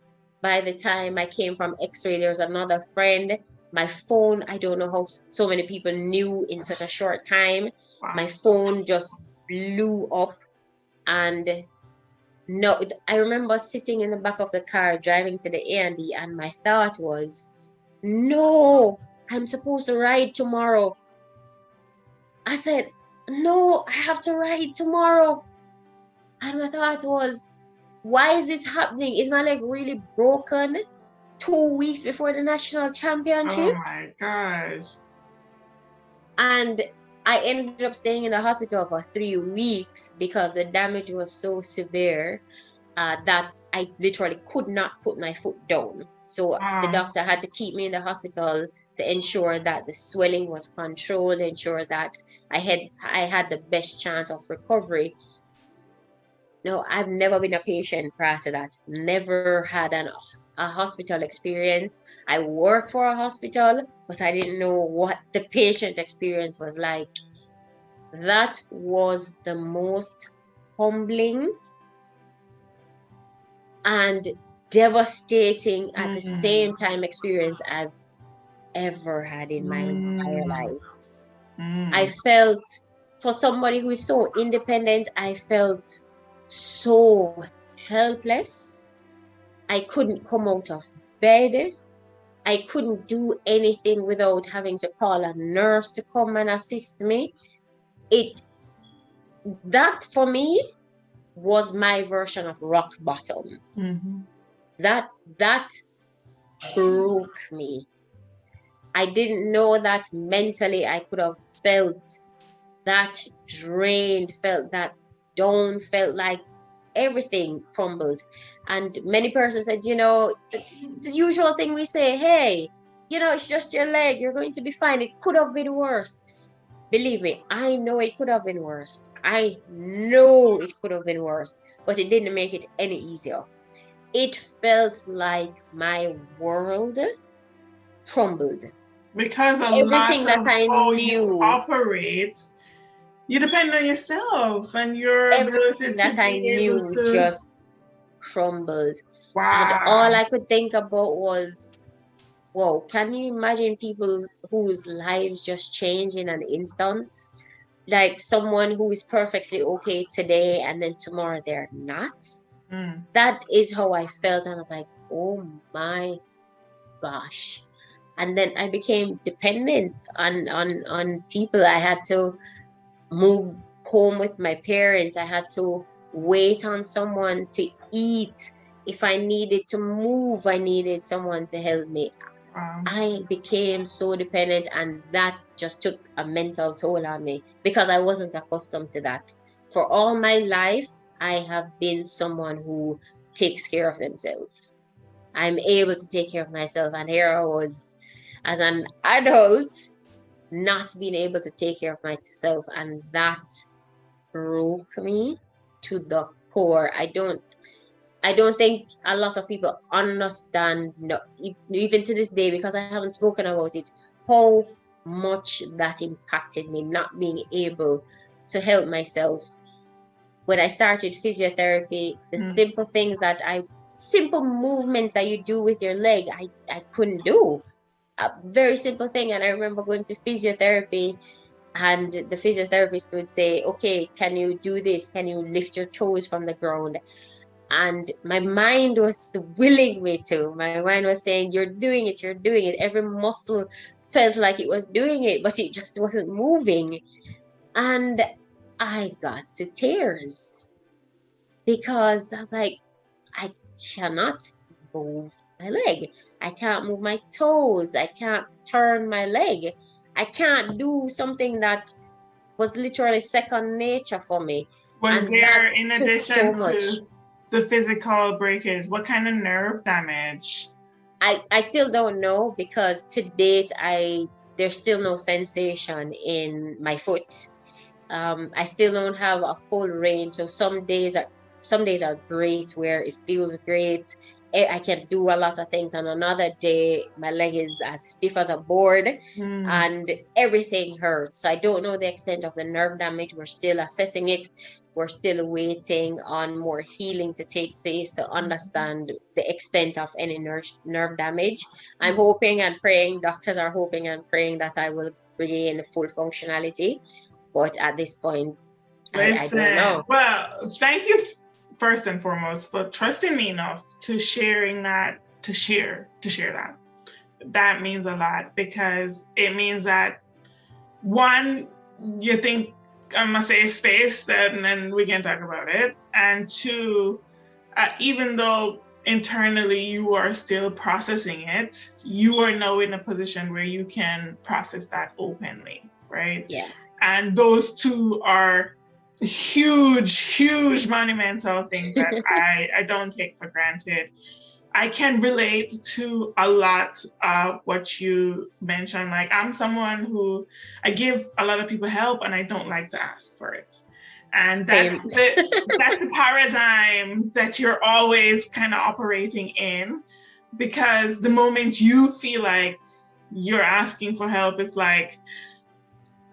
By the time I came from X-ray, there was another friend. My phone, I don't know how so many people knew in such a short time. Wow. My phone just blew up. And no, I remember sitting in the back of the car driving to the A&E, and my thought was, no, I'm supposed to ride tomorrow. I said, no, I have to ride tomorrow. And my thought was, why is this happening? Is my leg really broken 2 weeks before the national championships? Oh my gosh. And I ended up staying in the hospital for 3 weeks because the damage was so severe that I literally could not put my foot down. So the doctor had to keep me in the hospital to ensure that the swelling was controlled, ensure that I had the best chance of recovery. No, I've never been a patient prior to that. Never had a hospital experience. I worked for a hospital, but I didn't know what the patient experience was like. That was the most humbling and devastating at the same time experience I've ever had in my entire life. I felt, for somebody who is so independent, I felt so helpless. I couldn't come out of bed. I couldn't do anything without having to call a nurse to come and assist me. That for me was my version of rock bottom. That broke me. I didn't know that mentally I could have felt that drained, felt that down, felt like everything crumbled. And many persons said, the usual thing we say, hey, it's just your leg, you're going to be fine. It could have been worse. Believe me, I know it could have been worse. I know it could have been worse, but it didn't make it any easier. It felt like my world crumbled. Because everything that I knew, you operate, you depend on yourself and your ability that I knew just crumbled. Wow. And all I could think about was, whoa, can you imagine people whose lives just change in an instant? Like someone who is perfectly okay today and then tomorrow they're not. That is how I felt. And I was like, oh my gosh. And then I became dependent on people. I had to move home with my parents. I had to wait on someone to eat. If I needed to move, I needed someone to help me. I became so dependent, and that just took a mental toll on me because I wasn't accustomed to that. For all my life, I have been someone who takes care of themselves. I'm able to take care of myself, and here I was as an adult not being able to take care of myself, and that broke me to the core. I don't think a lot of people understand, even to this day, because I haven't spoken about it, how much that impacted me, not being able to help myself. When I started physiotherapy, the simple things simple movements that you do with your leg, I couldn't do. A very simple thing. And I remember going to physiotherapy, and the physiotherapist would say, okay, can you do this? Can you lift your toes from the ground? And my mind was willing me to. My mind was saying, you're doing it. Every muscle felt like it was doing it, but it just wasn't moving. And I got to tears because I was like, I cannot move my leg. I can't move my toes. I can't turn my leg. I can't do something that was literally second nature for me. Was and there, that in took so addition much. to the physical breakage, what kind of nerve damage? I still don't know, because to date there's still no sensation in my foot. I still don't have a full range. So some days are great, where it feels great. I can do a lot of things, and another day my leg is as stiff as a board and everything hurts. So I don't know the extent of the nerve damage. We're still assessing it. We're still waiting on more healing to take place to understand the extent of any nerve damage. I'm hoping and praying, doctors are hoping and praying that I will regain full functionality. But at this point, I don't know. Well, thank you first and foremost for trusting me enough to sharing that, to share that. That means a lot, because it means that, one, you think I'm a safe space, and then we can talk about it. And two, even though internally you are still processing it, you are now in a position where you can process that openly, right? Yeah. And those two are huge monumental things that I don't take for granted. I can relate to a lot of what you mentioned. Like, I'm someone who, I give a lot of people help and I don't like to ask for it. And that's the paradigm that you're always kind of operating in, because the moment you feel like you're asking for help, it's like,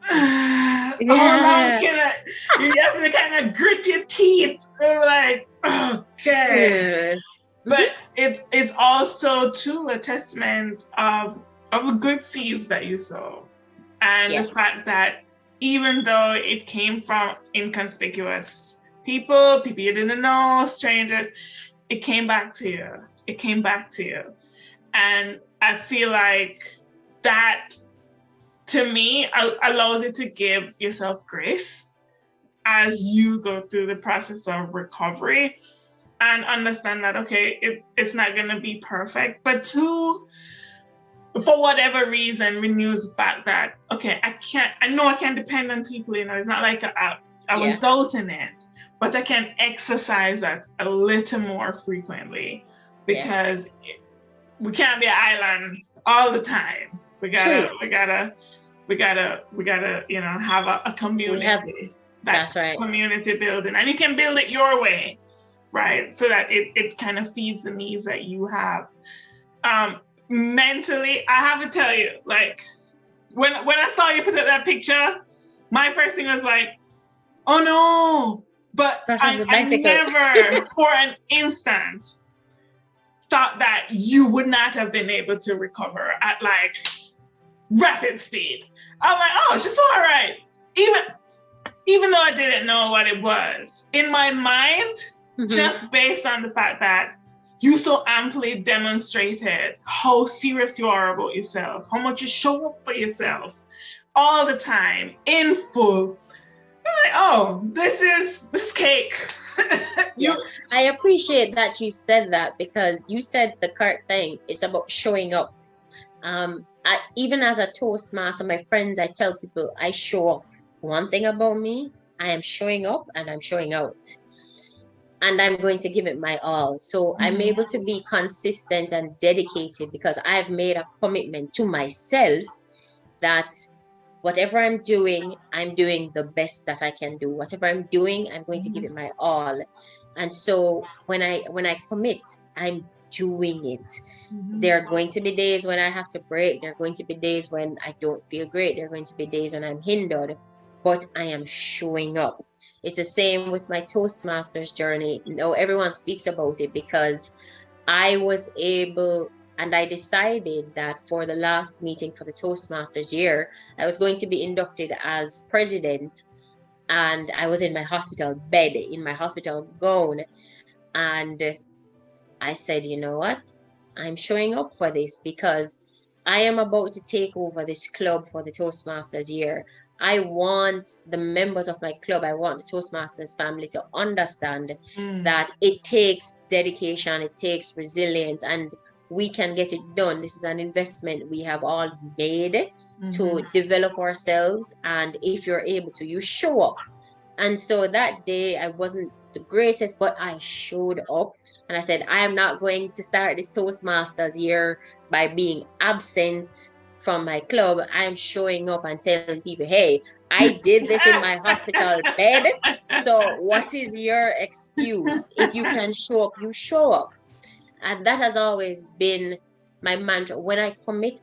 how long can I? You have to kind of grit your teeth. They're like, okay. But it's also too a testament of the good seeds that you sow, and the fact that even though it came from inconspicuous people you didn't know, strangers, it came back to you. It came back to you, and I feel like that, to me, allows you to give yourself grace as you go through the process of recovery, and understand that, okay, it's not going to be perfect, but two, for whatever reason, renews the fact that, okay, I know I can't depend on people, it's not like I was doubting it, but I can exercise that a little more frequently, because we can't be an island all the time. We gotta, have a community. That's right. Community building, and you can build it your way, right? So that it kind of feeds the needs that you have. Mentally, I have to tell you, like, when I saw you put up that picture, my first thing was like, oh no, but I never for an instant thought that you would not have been able to recover at like rapid speed. I'm like, oh, she's all right. Even though I didn't know what it was, in my mind, just based on the fact that you so amply demonstrated how serious you are about yourself, how much you show up for yourself all the time, in full. I'm like, oh, this is cake. I appreciate that you said that, because you said the correct thing. It's about showing up. Even as a Toastmaster, my friends, I tell people I show up. One thing about me, I am showing up and I'm showing out. And I'm going to give it my all. So I'm able to be consistent and dedicated, because I've made a commitment to myself that whatever I'm doing the best that I can do. Whatever I'm doing, I'm going to give it my all. And so when I commit, I'm doing it. There are going to be days when I have to break. There are going to be days when I don't feel great. There are going to be days when I'm hindered, but I am showing up. It's the same with my Toastmasters journey. Everyone speaks about it, because I was able, and I decided that for the last meeting for the Toastmasters year, I was going to be inducted as president. And I was in my hospital bed, in my hospital gown. And I said, you know what? I'm showing up for this, because I am about to take over this club for the Toastmasters year. I want the members of my club, I want the Toastmasters family to understand that it takes dedication, it takes resilience. And we can get it done. This is an investment we have all made to Mm-hmm. develop ourselves. And if you're able to, you show up. And so that day I wasn't the greatest, but I showed up and I said, I am not going to start this Toastmasters year by being absent from my club. I'm showing up and telling people, hey, I did this in my hospital bed. So what is your excuse? If you can show up, you show up. And that has always been my mantra. When I commit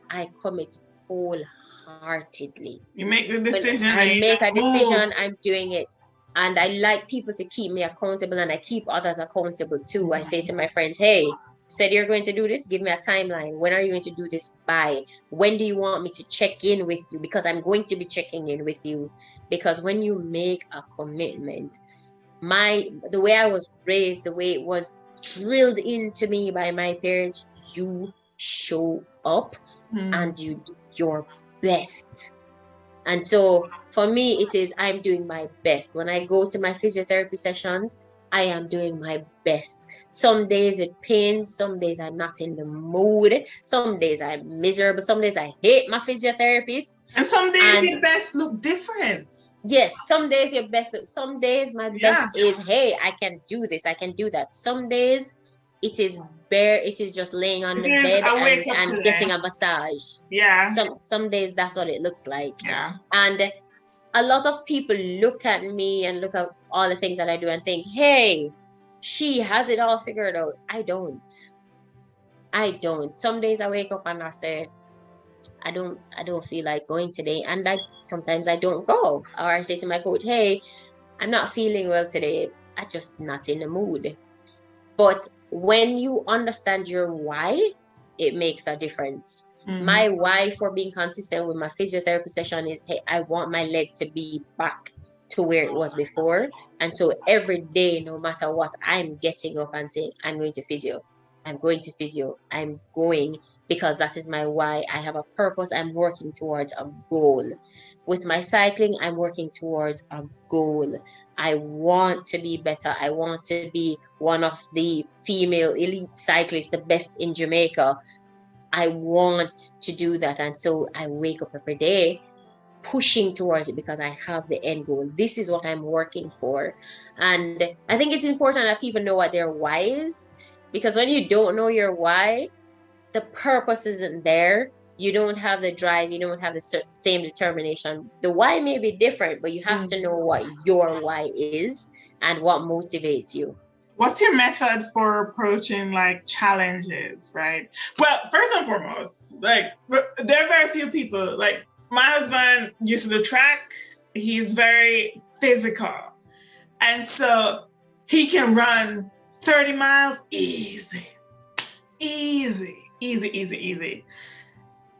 wholeheartedly. You make the decision. When I make a decision, I'm doing it. And I like people to keep me accountable, and I keep others accountable too. I say to my friends, hey, you said you're going to do this, give me a timeline. When are you going to do this by? When do you want me to check in with you? Because I'm going to be checking in with you. Because when you make a commitment, the way I was raised, the way it was drilled into me by my parents, you show up and you do your best. And so for me, it is, I'm doing my best. When I go to my physiotherapy sessions, I am doing my best. Some days it pains. Some days I'm not in the mood. Some days I'm miserable. Some days I hate my physiotherapist. And some days your best look different. Yes, some days your best look. Some days my best is, hey, I can do this. I can do that. Some days it is bare. It is just laying on the bed and getting a massage. Yeah. Some days that's what it looks like. Yeah. And a lot of people look at me and look at all the things that I do and think, hey, she has it all figured out. I don't. Some days I wake up and I say, I don't feel like going today. And sometimes I don't go. Or I say to my coach, hey, I'm not feeling well today. I'm just not in the mood. But when you understand your why, it makes a difference. Mm-hmm. My why for being consistent with my physiotherapy session is, hey, I want my leg to be back to where it was before. And so every day, no matter what, I'm getting up and saying, I'm going to physio. I'm going to physio. I'm going, because that is my why. I have a purpose. I'm working towards a goal. With my cycling, I'm working towards a goal. I want to be better. I want to be one of the female elite cyclists, the best in Jamaica. I want to do that. And so I wake up every day pushing towards it because I have the end goal. This is what I'm working for. And I think it's important that people know what their why is, because when you don't know your why, the purpose isn't there. You don't have the drive. You don't have the same determination. The why may be different, but you have to know what your why is and what motivates you. What's your method for approaching like challenges, right? Well, first and foremost, like there are very few people, like my husband used to do track. He's very physical. And so he can run 30 miles easy.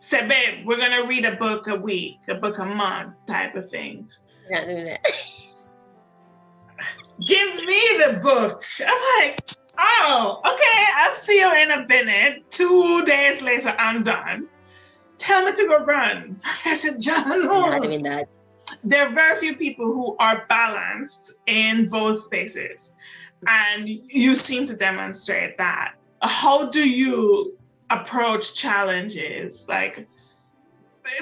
Say, babe, we're going to read a book a week, a book a month type of thing. Not doing that. Give me the book. I'm like, oh, okay, I'll see you in a minute. 2 days later, I'm done. Tell me to go run. I said, John, no. Not doing that. There are very few people who are balanced in both spaces. And you seem to demonstrate that. How do you approach challenges? Like,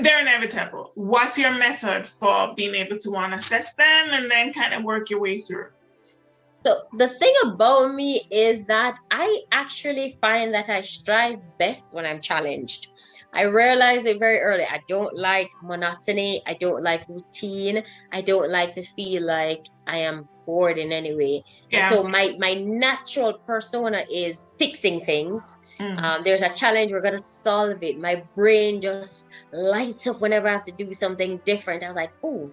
they're inevitable. What's your method for being able to assess them and then kind of work your way through? So the thing about me is that I actually find that I strive best when I'm challenged. I realized it very early. I don't like monotony. I don't like routine. I don't like to feel like I am bored in any way. Yeah. And so my natural persona is fixing things. There's a challenge, we're going to solve it. My brain just lights up whenever I have to do something different. I was like, oh,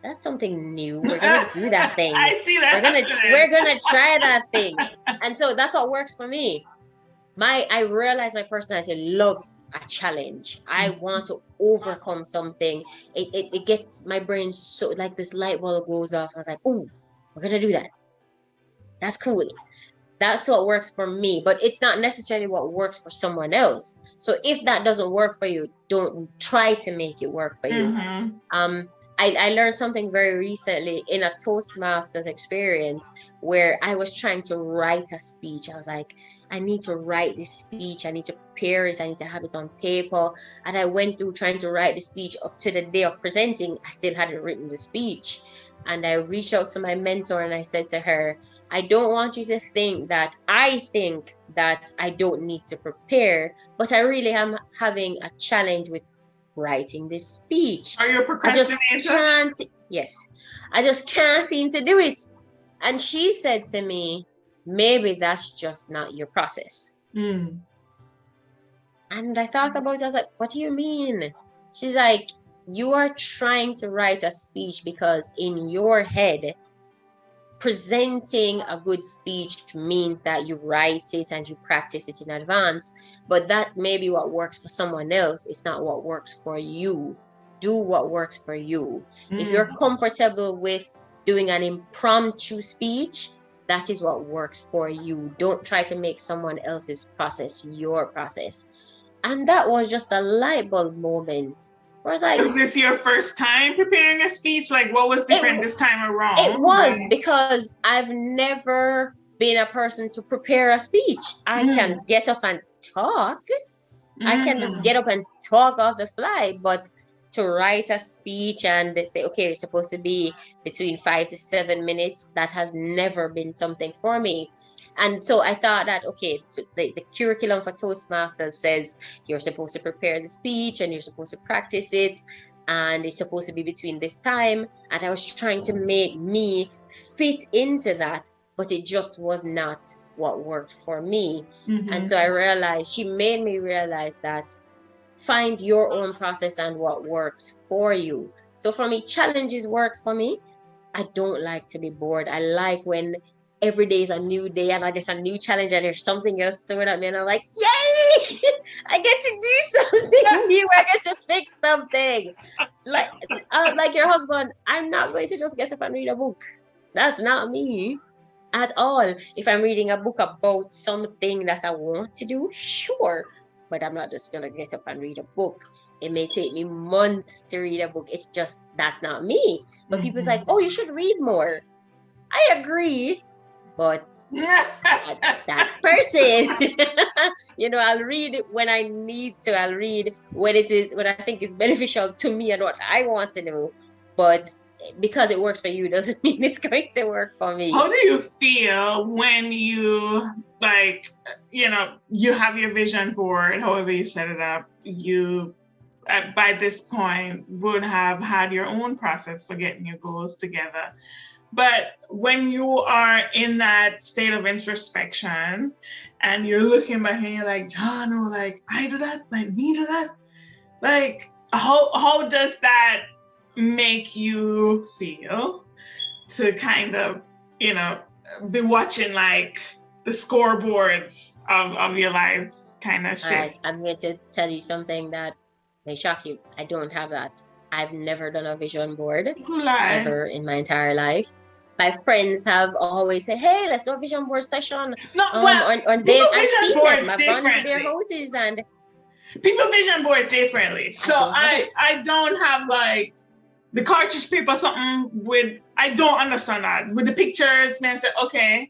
that's something new. We're going to do that thing. I see that. We're going to try that thing. And so that's what works for me. I realize my personality loves a challenge. I want to overcome something. It gets my brain so, like this light bulb goes off. I was like, oh, we're going to do that. That's cool. That's what works for me, but it's not necessarily what works for someone else. So if that doesn't work for you, don't try to make it work for you. I learned something very recently in a Toastmasters experience where I was trying to write a speech. I was like, I need to write this speech. I need to prepare it. I need to have it on paper. And I went through trying to write the speech up to the day of presenting. I still hadn't written the speech. And I reached out to my mentor and I said to her, I don't want you to think that I think that I don't need to prepare, but I really am having a challenge with writing this speech. Are you a procrastinator? Yes, I just can't seem to do it. And she said to me, maybe that's just not your process. Mm. And I thought about it. I was like, what do you mean? She's like, you are trying to write a speech because in your head, presenting a good speech means that you write it and you practice it in advance. But that may be what works for someone else. It's not what works for you. Do what works for you. If you're comfortable with doing an impromptu speech, that is what works for you. Don't try to make someone else's process your process. And that was just a light bulb moment. I was like, is this your first time preparing a speech? Like, what was different this time around? It was because I've never been a person to prepare a speech. I can get up and talk. I can just get up and talk off the fly, but to write a speech and say, okay, it's supposed to be between 5 to 7 minutes, that has never been something for me. And so I thought that, okay, the curriculum for Toastmasters says you're supposed to prepare the speech and you're supposed to practice it. And it's supposed to be between this time. And I was trying to make me fit into that, but it just was not what worked for me. And so I realized, she made me realize that find your own process and what works for you. So for me, challenges works for me. I don't like to be bored. I like when every day is a new day and I get a new challenge and there's something else thrown at me and I'm like, yay! I get to do something new. I get to fix something. Like your husband, I'm not going to just get up and read a book. That's not me at all. If I'm reading a book about something that I want to do, sure. But I'm not just going to get up and read a book. It may take me months to read a book. It's just, that's not me. But people's like, oh, you should read more. I agree. But that person, I'll read it when I need to. I'll read when I think it's beneficial to me and what I want to know. But because it works for you doesn't mean it's going to work for me. How do you feel when you you have your vision board, however you set it up, you by this point would have had your own process for getting your goals together. But when you are in that state of introspection and you're looking back and you're like, John, like I do that, like me do that, like how does that make you feel to kind of, be watching like the scoreboards of your life kind of shift? Right. I'm going to tell you something that may shock you. I don't have that. I've never done a vision board ever in my entire life. My friends have always said, hey, let's do a vision board session. I've seen them. I've gone into their houses and people vision board differently. So I don't have like the cartridge paper, something with, I don't understand that. With the pictures, man, I said, okay,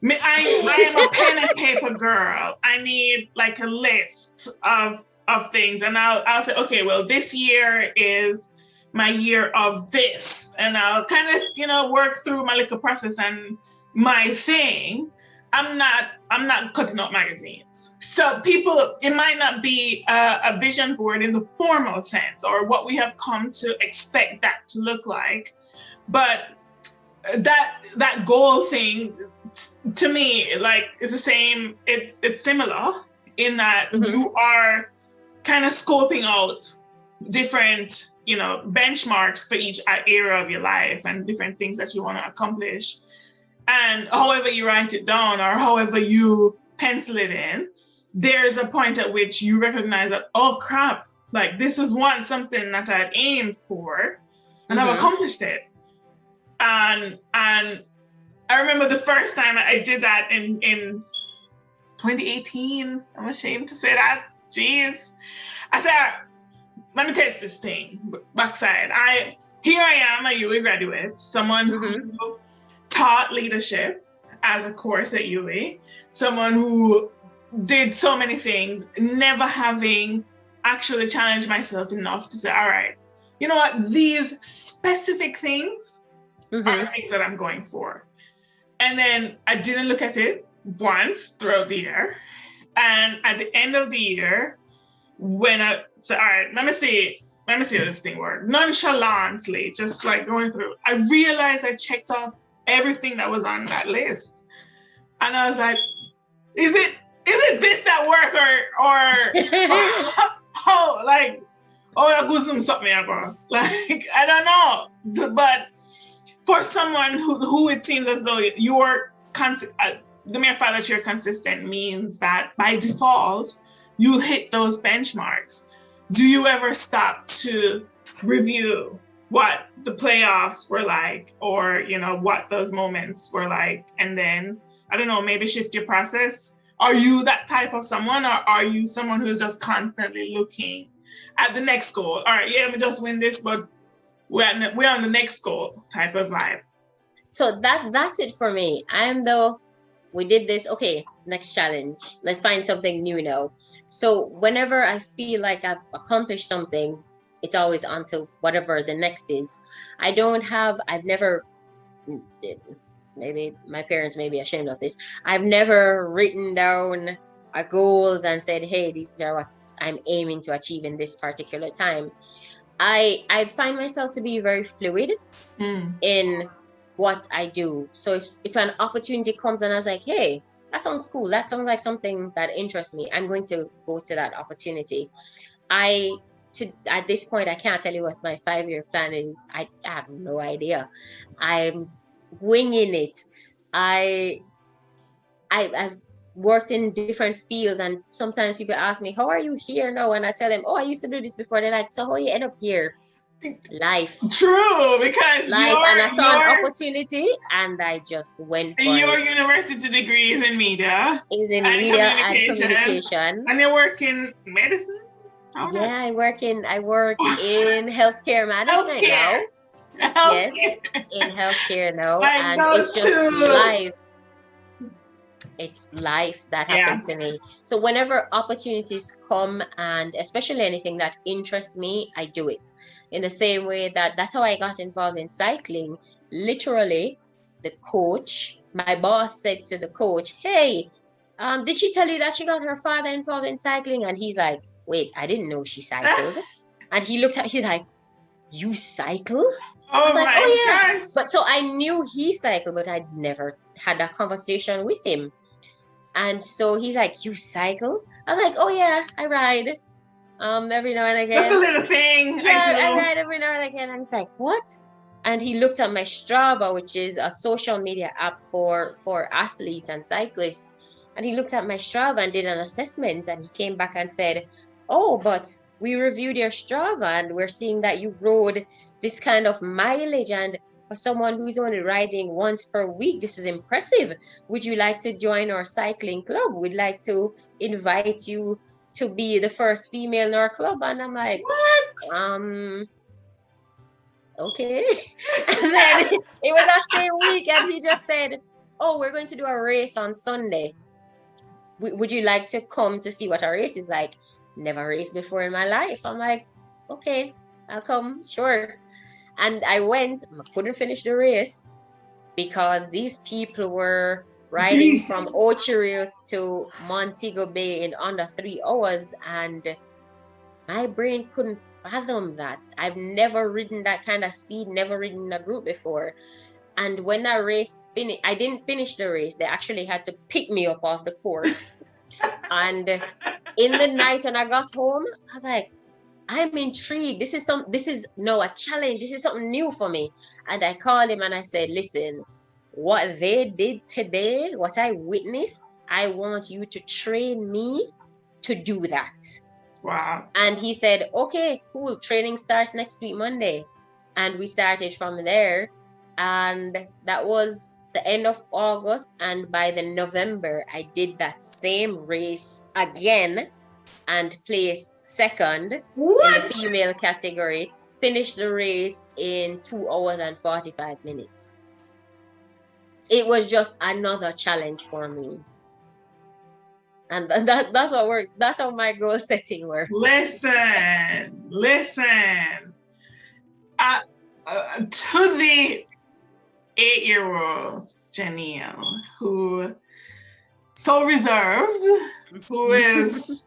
I am a pen and paper girl. I need like a list of things. And I'll say, okay, well, this year is my year of this. And I'll kind of, work through my little process and my thing. I'm not cutting up magazines. So people, it might not be a vision board in the formal sense or what we have come to expect that to look like. But that goal thing, to me, like, it's the same, it's similar in that you are kind of scoping out different, benchmarks for each area of your life and different things that you want to accomplish. And however you write it down or however you pencil it in, there's a point at which you recognize that, oh crap, like this was once something that I'd aimed for and I've accomplished it. And I remember the first time I did that in 2018. I'm ashamed to say that. Jeez. I said, let me test this thing. Backside. Here I am, a UWI graduate, someone who taught leadership as a course at UWI, someone who did so many things, never having actually challenged myself enough to say, all right, you know what, these specific things are the things that I'm going for. And then I didn't look at it once throughout the year. And at the end of the year, when I said, all right, let me see how this thing works. Nonchalantly, just like going through, I realized I checked off everything that was on that list. And I was like, is it this that work I go zoom something about? Like, I don't know. But for someone who it seems as though you're the mere fact that you're consistent means that by default, you'll hit those benchmarks. Do you ever stop to review what the playoffs were like, or, you know, what those moments were like? And then, I don't know, maybe shift your process. Are you that type of someone, or are you someone who's just constantly looking at the next goal? All right, yeah, let me just win this, but we're on the next goal type of vibe. So that's it for me. We did this, okay, next challenge. Let's find something new now. So whenever I feel like I've accomplished something, it's always on to whatever the next is. I've never, maybe my parents may be ashamed of this, I've never written down goals and said, hey, these are what I'm aiming to achieve in this particular time. I find myself to be very fluid in what I do. So if an opportunity comes and I was like, hey, that sounds cool, that sounds like something that interests me, I'm going to go to that opportunity. At this point, I can't tell you what my 5-year plan is. I have no idea. I'm winging it. I've worked in different fields, and sometimes people ask me, how are you here now? And I tell them, oh, I used to do this before. They're like, so how you end up here? Life. True, because life, and I saw an opportunity and I just went for your university degree is in media. Is in media and communication. And you work in medicine? Okay. Yeah, I work in healthcare management now. Yes, in healthcare now. And it's just life. It's life that happened to me. So whenever opportunities come, and especially anything that interests me, I do it. In the same way that's how I got involved in cycling. Literally, the coach, my boss said to the coach, hey, did she tell you that she got her father involved in cycling? And he's like, wait, I didn't know she cycled. And he's like, you cycle? I was like, oh yeah. Gosh. But so I knew he cycled, but I'd never had that conversation with him. And so he's like, you cycle? I was like, oh yeah, I ride every now and again. That's a little thing. Yeah, I ride every now and again. And he's like, what? And he looked at my Strava, which is a social media app for athletes and cyclists. And he looked at my Strava and did an assessment. And he came back and said, oh, but we reviewed your Strava and we're seeing that you rode this kind of mileage, and for someone who's only riding once per week, this is impressive. Would you like to join our cycling club? We'd like to invite you to be the first female in our club. And I'm like, what? Okay. And then it was that same week, and he just said, oh, we're going to do a race on Sunday. Would you like to come to see what our race is like? Never raced before in my life. I'm like, okay, I'll come, sure. And I went, I couldn't finish the race because these people were riding from Ocho Rios to Montego Bay in under 3 hours, and my brain couldn't fathom that. I've never ridden that kind of speed, never ridden in a group before. And when that race finished, I didn't finish the race. They actually had to pick me up off the course. And in the night when I got home, I was like, I'm intrigued. This is no a challenge. This is something new for me. And I called him and I said, listen, what they did today, what I witnessed, I want you to train me to do that. Wow. And he said, okay, cool. Training starts next week, Monday. And we started from there. And that was the end of August. And by the November, I did that same race again and placed second in the female category. Finished the race in 2 hours and 45 minutes. It was just another challenge for me. And that's what works. That's how my goal setting works. Listen. To the 8-year-old Janneille, who so reserved, who is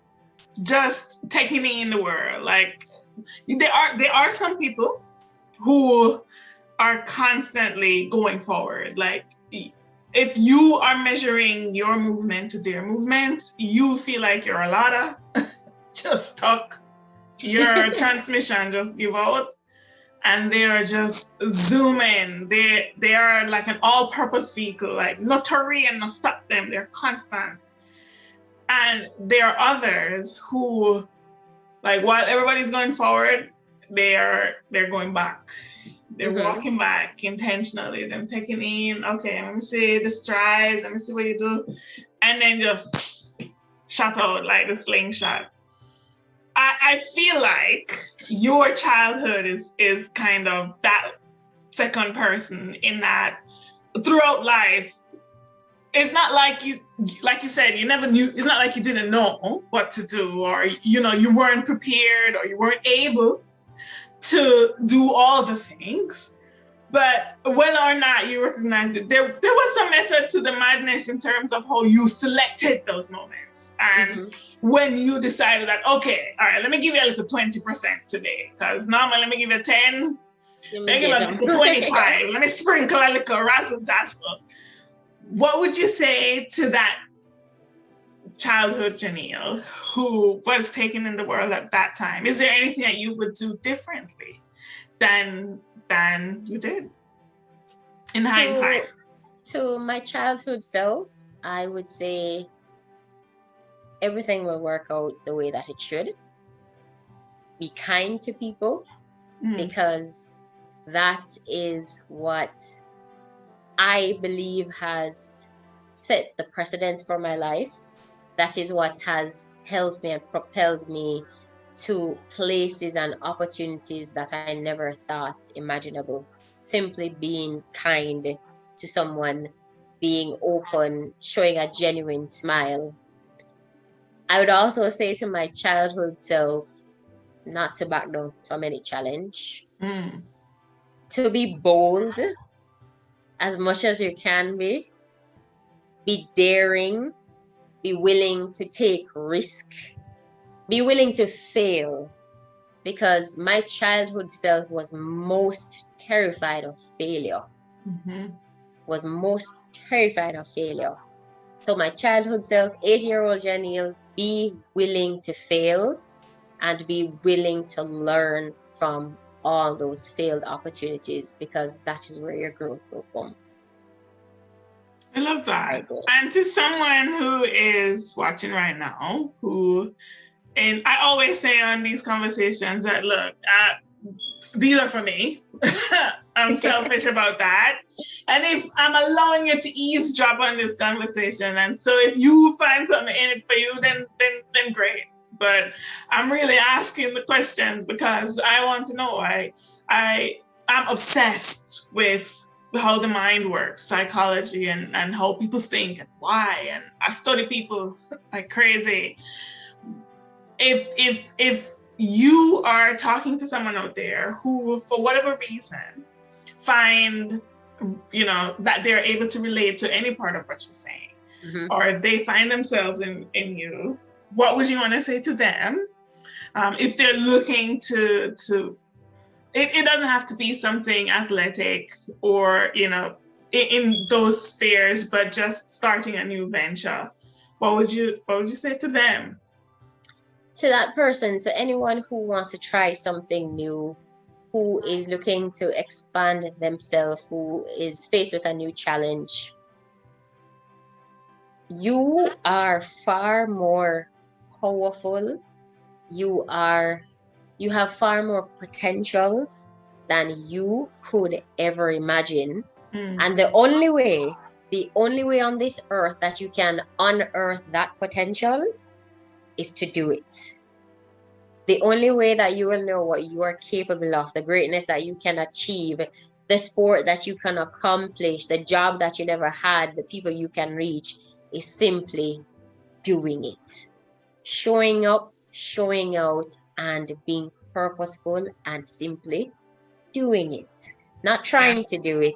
just taking in the world. Like, there are some people who are constantly going forward. Like, if you are measuring your movement to their movement, you feel like you're a lotta just stuck. Your transmission just give out, and they are just zooming. They are like an all-purpose vehicle. Like, no terrain, no stop them. They're constant. And there are others who, like, while everybody's going forward, they're going back. They're walking back intentionally. They're taking in, okay, let me see the strides, let me see what you do. And then just shut out like the slingshot. I feel like your childhood is kind of that second person, in that throughout life, it's not like you said, you never knew, it's not like you didn't know what to do, or, you weren't prepared, or you weren't able to do all the things. But whether or not you recognize it, there was some method to the madness in terms of how you selected those moments. And when you decided that, okay, all right, let me give you a little 20% today, because normally let me give you 10, let me give you a little 25, let me sprinkle a little razzle dazzle. What would you say to that childhood Janneille who was taken in the world at that time? Is there anything that you would do differently than you did in hindsight? To my childhood self, I would say everything will work out the way that it should. Be kind to people, because that is what I believe has set the precedence for my life. That is what has helped me and propelled me to places and opportunities that I never thought imaginable. Simply being kind to someone, being open, showing a genuine smile. I would also say to my childhood self, not to back down from any challenge, to be bold as much as you can be daring, be willing to take risk, be willing to fail, because my childhood self was most terrified of failure. Was most terrified of failure. So my childhood self, 8-year-old Janneille, be willing to fail and be willing to learn from all those failed opportunities, because that is where your growth will come. I love that. And to someone who is watching right now, and I always say on these conversations that, look, these are for me. I'm selfish about that. And if I'm allowing you to eavesdrop on this conversation, and so if you find something in it for you, then great. But I'm really asking the questions because I want to know. I'm obsessed with how the mind works, psychology, and how people think and why. And I study people like crazy. If you are talking to someone out there who, for whatever reason, find, that they're able to relate to any part of what you're saying, or they find themselves in you, what would you want to say to them? If they're looking to it doesn't have to be something athletic or, in those spheres, but just starting a new venture. What would you say to them? To that person, to anyone who wants to try something new, who is looking to expand themselves, who is faced with a new challenge, you are far more powerful. You have far more potential than you could ever imagine. And the only way on this earth that you can unearth that potential is to do it. The only way that you will know what you are capable of, the greatness that you can achieve, the sport that you can accomplish, the job that you never had, the people you can reach, is simply doing it. Showing up, showing out, and being purposeful and simply doing it. Not trying to do it,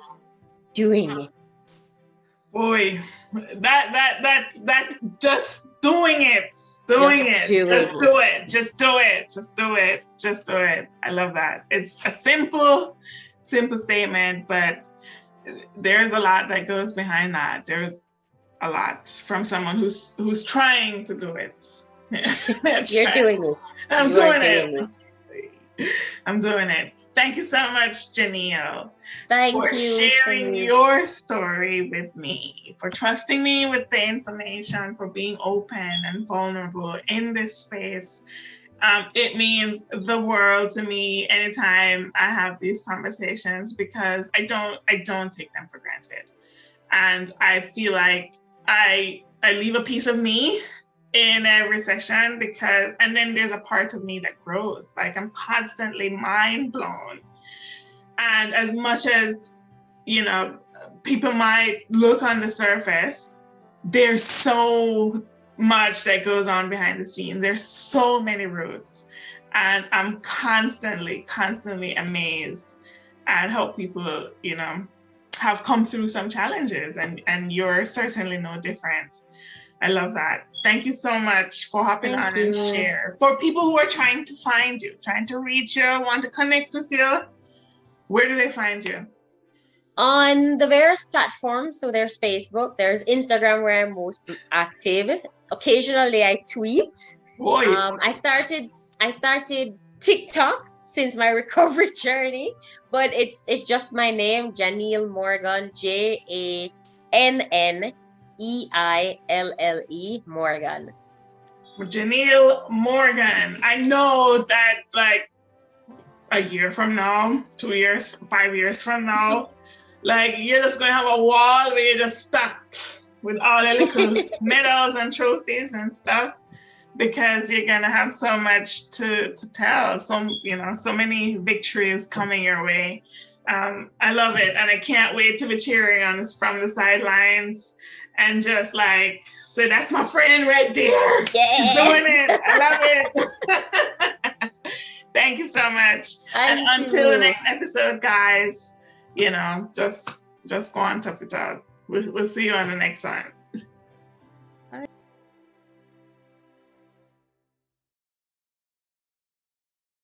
doing it. Boy, that's just doing it. Just do it. I love that. It's a simple statement, but there's a lot that goes behind that. There's a lot from someone who's trying to do it. You're doing it. I'm doing it. Thank you so much, Janneille. For sharing Shanique. your story with me, for trusting me with the information, for being open and vulnerable in this space. It means the world to me anytime I have these conversations, because I don't take them for granted. And I feel like I leave a piece of me in every session, and then there's a part of me that grows. Like, I'm constantly mind blown. And as much as, people might look on the surface, there's so much that goes on behind the scene. There's so many roots. And I'm constantly amazed at how people, have come through some challenges, and you're certainly no different. I love that. Thank you so much for hopping on and share. For people who are trying to find you, trying to reach you, want to connect with you, where do they find you? On the various platforms. So there's Facebook, there's Instagram, where I'm most active. Occasionally I tweet. I started TikTok since my recovery journey, but it's just my name, Janneille Morgan, JANNEILLE Morgan. Janneille Morgan. I know that, like, a year from now, 2 years, 5 years from now, like, you're just going to have a wall where you're just stuck with all the little medals and trophies and stuff, because you're going to have so much to tell. So many victories coming your way. I love it. And I can't wait to be cheering on this from the sidelines and just like, so that's my friend right there. Yes. She's doing it. I love it. Thank you so much. Until the next episode, guys, just go on, tough it out. We'll see you on the next one.